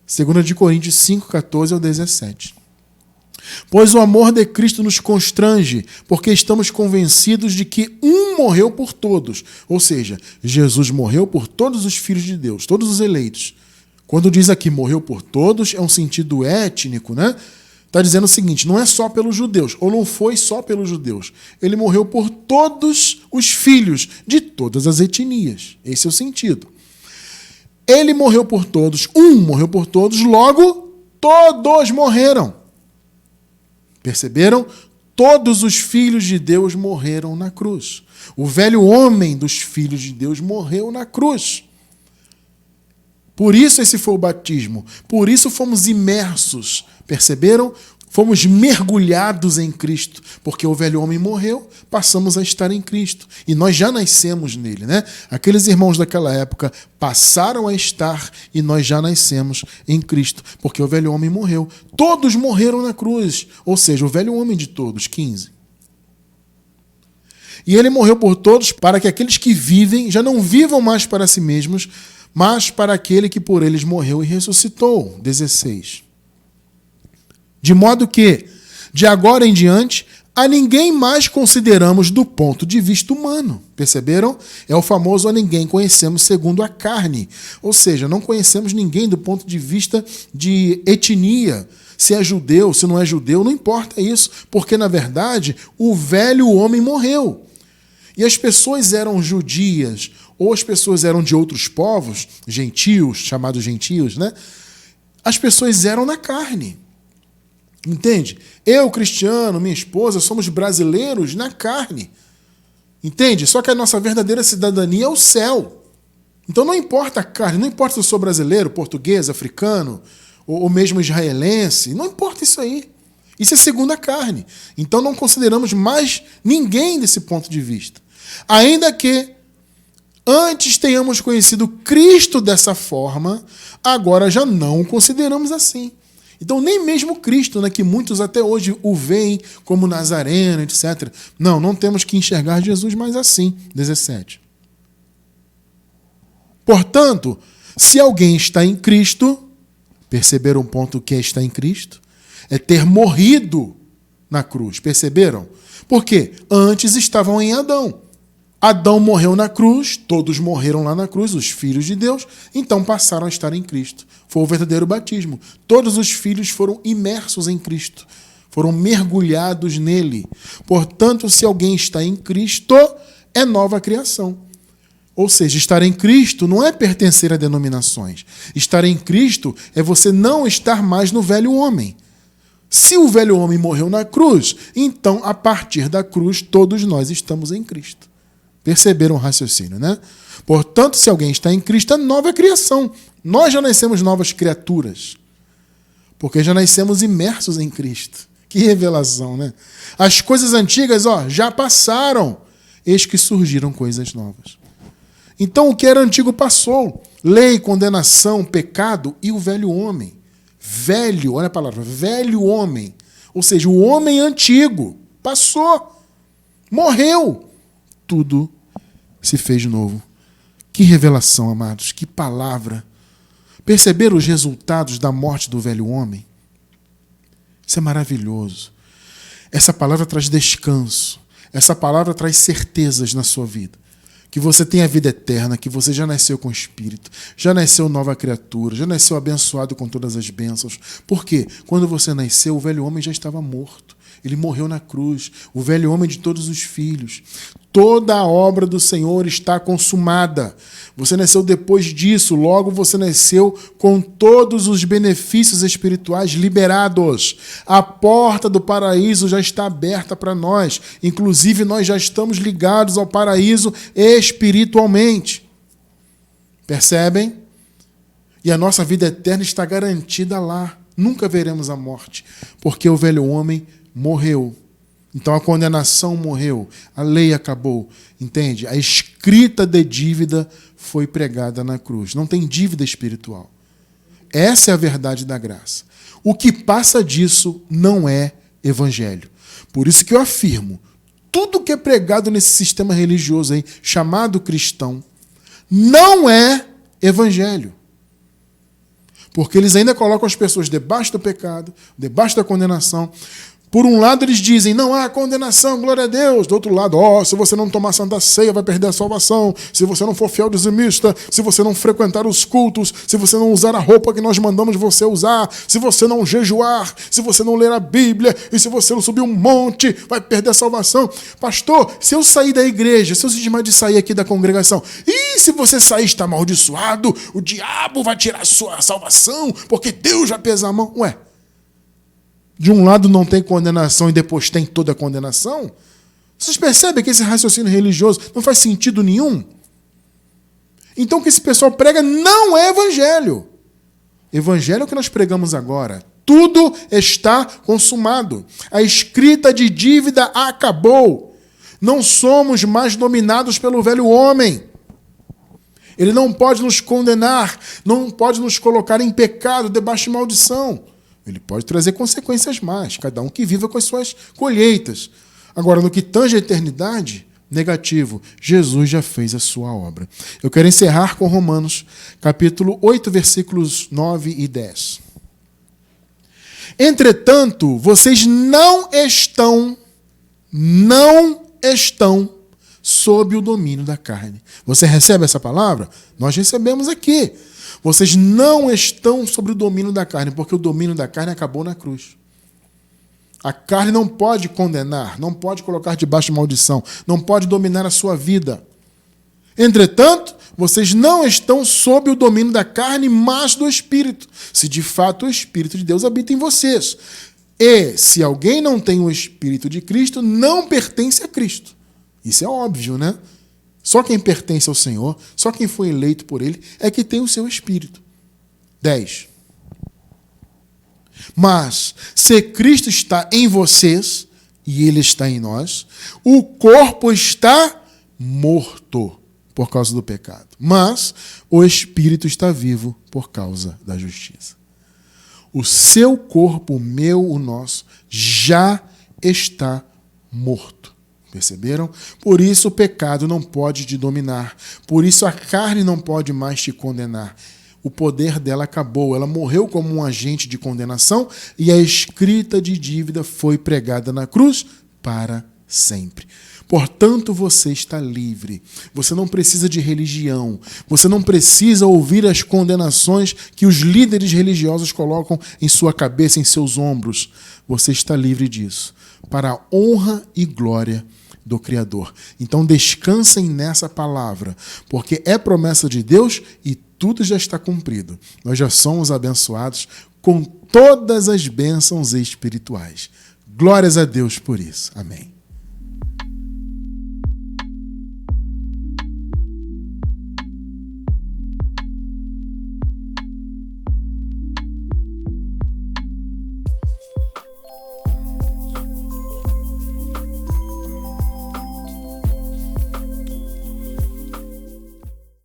2 Coríntios 5, 14 ao 17. Pois o amor de Cristo nos constrange, porque estamos convencidos de que um morreu por todos. Ou seja, Jesus morreu por todos os filhos de Deus, todos os eleitos. Quando diz aqui morreu por todos, é um sentido étnico, né? Está dizendo o seguinte: não é só pelos judeus, ou não foi só pelos judeus. Ele morreu por todos os filhos de todas as etnias. Esse é o sentido. Ele morreu por todos, um morreu por todos, logo todos morreram. Perceberam? Todos os filhos de Deus morreram na cruz. O velho homem dos filhos de Deus morreu na cruz. Por isso esse foi o batismo. Por isso fomos imersos. Perceberam? Fomos mergulhados em Cristo, porque o velho homem morreu, passamos a estar em Cristo. E nós já nascemos nele, né? Aqueles irmãos daquela época passaram a estar e nós já nascemos em Cristo, porque o velho homem morreu. Todos morreram na cruz, ou seja, o velho homem de todos, 15. E ele morreu por todos para que aqueles que vivem já não vivam mais para si mesmos, mas para aquele que por eles morreu e ressuscitou, 16. De modo que, de agora em diante, a ninguém mais consideramos do ponto de vista humano. Perceberam? É o famoso a ninguém conhecemos segundo a carne. Ou seja, não conhecemos ninguém do ponto de vista de etnia. Se é judeu, se não é judeu, não importa isso. Porque, na verdade, o velho homem morreu. E as pessoas eram judias, ou as pessoas eram de outros povos, gentios, chamados gentios, né? As pessoas eram na carne. Entende? Eu, Cristiano, minha esposa, somos brasileiros na carne. Entende? Só que a nossa verdadeira cidadania é o céu. Então não importa a carne, não importa se eu sou brasileiro, português, africano, ou mesmo israelense, não importa isso aí. Isso é segundo a carne. Então não consideramos mais ninguém desse ponto de vista. Ainda que antes tenhamos conhecido Cristo dessa forma, agora já não o consideramos assim. Então, nem mesmo Cristo, né, que muitos até hoje o veem como Nazareno, etc. Não temos que enxergar Jesus mais assim. 17. Portanto, se alguém está em Cristo, perceberam o ponto que é estar em Cristo? É ter morrido na cruz. Perceberam? Por quê? Antes estavam em Adão. Adão morreu na cruz, todos morreram lá na cruz, os filhos de Deus, então passaram a estar em Cristo. Foi o verdadeiro batismo. Todos os filhos foram imersos em Cristo, foram mergulhados nele. Portanto, se alguém está em Cristo, é nova criação. Ou seja, estar em Cristo não é pertencer a denominações. Estar em Cristo é você não estar mais no velho homem. Se o velho homem morreu na cruz, então, a partir da cruz, todos nós estamos em Cristo. Perceberam o raciocínio, né? Portanto, se alguém está em Cristo, é nova criação. Nós já nascemos novas criaturas. Porque já nascemos imersos em Cristo. Que revelação, né? As coisas antigas, já passaram. Eis que surgiram coisas novas. Então, o que era antigo passou. Lei, condenação, pecado e o velho homem. Velho, olha a palavra, velho homem. Ou seja, o homem antigo passou. Morreu. Tudo se fez novo. Que revelação, amados, que palavra. Perceberam os resultados da morte do velho homem? Isso é maravilhoso. Essa palavra traz descanso. Essa palavra traz certezas na sua vida. Que você tem a vida eterna, que você já nasceu com o Espírito, já nasceu nova criatura, já nasceu abençoado com todas as bênçãos. Por quê? Quando você nasceu, o velho homem já estava morto. Ele morreu na cruz, o velho homem de todos os filhos. Toda a obra do Senhor está consumada. Você nasceu depois disso, logo você nasceu com todos os benefícios espirituais liberados. A porta do paraíso já está aberta para nós. Inclusive, nós já estamos ligados ao paraíso espiritualmente. Percebem? E a nossa vida eterna está garantida lá. Nunca veremos a morte, porque o velho homem morreu. Então a condenação morreu, a lei acabou, entende? A escrita de dívida foi pregada na cruz. Não tem dívida espiritual. Essa é a verdade da graça. O que passa disso não é evangelho. Por isso que eu afirmo, tudo que é pregado nesse sistema religioso aí, chamado cristão, não é evangelho. Porque eles ainda colocam as pessoas debaixo do pecado, debaixo da condenação. Por um lado eles dizem, não há condenação, glória a Deus. Do outro lado, se você não tomar Santa Ceia, vai perder a salvação. Se você não for fiel dizimista, se você não frequentar os cultos, se você não usar a roupa que nós mandamos você usar, se você não jejuar, se você não ler a Bíblia, e se você não subir um monte, vai perder a salvação. Pastor, se eu sair da igreja, se eu cismar de sair aqui da congregação, e se você sair está amaldiçoado, o diabo vai tirar a sua salvação, porque Deus já pesa a mão. Ué, de um lado não tem condenação e depois tem toda a condenação? Vocês percebem que esse raciocínio religioso não faz sentido nenhum? Então o que esse pessoal prega não é evangelho. Evangelho é o que nós pregamos agora. Tudo está consumado. A escrita de dívida acabou. Não somos mais dominados pelo velho homem. Ele não pode nos condenar, não pode nos colocar em pecado, debaixo de maldição. Ele pode trazer consequências más, cada um que viva com as suas colheitas. Agora, no que tange a eternidade, negativo, Jesus já fez a sua obra. Eu quero encerrar com Romanos, capítulo 8, versículos 9 e 10. Entretanto, vocês não estão sob o domínio da carne. Você recebe essa palavra? Nós recebemos aqui. Vocês não estão sob o domínio da carne, porque o domínio da carne acabou na cruz. A carne não pode condenar, não pode colocar debaixo de maldição, não pode dominar a sua vida. Entretanto, vocês não estão sob o domínio da carne, mas do Espírito, se de fato o Espírito de Deus habita em vocês. E se alguém não tem o Espírito de Cristo, não pertence a Cristo. Isso é óbvio, né? Só quem pertence ao Senhor, só quem foi eleito por Ele, é que tem o seu Espírito. 10. Mas, se Cristo está em vocês, e Ele está em nós, o corpo está morto por causa do pecado, mas o Espírito está vivo por causa da justiça. O seu corpo, o meu, o nosso, já está morto. Perceberam? Por isso o pecado não pode te dominar. Por isso a carne não pode mais te condenar. O poder dela acabou. Ela morreu como um agente de condenação e a escrita de dívida foi pregada na cruz para sempre. Portanto, você está livre. Você não precisa de religião. Você não precisa ouvir as condenações que os líderes religiosos colocam em sua cabeça, em seus ombros. Você está livre disso, para a honra e glória do Criador. Então descansem nessa palavra, porque é promessa de Deus e tudo já está cumprido. Nós já somos abençoados com todas as bênçãos espirituais. Glórias a Deus por isso. Amém.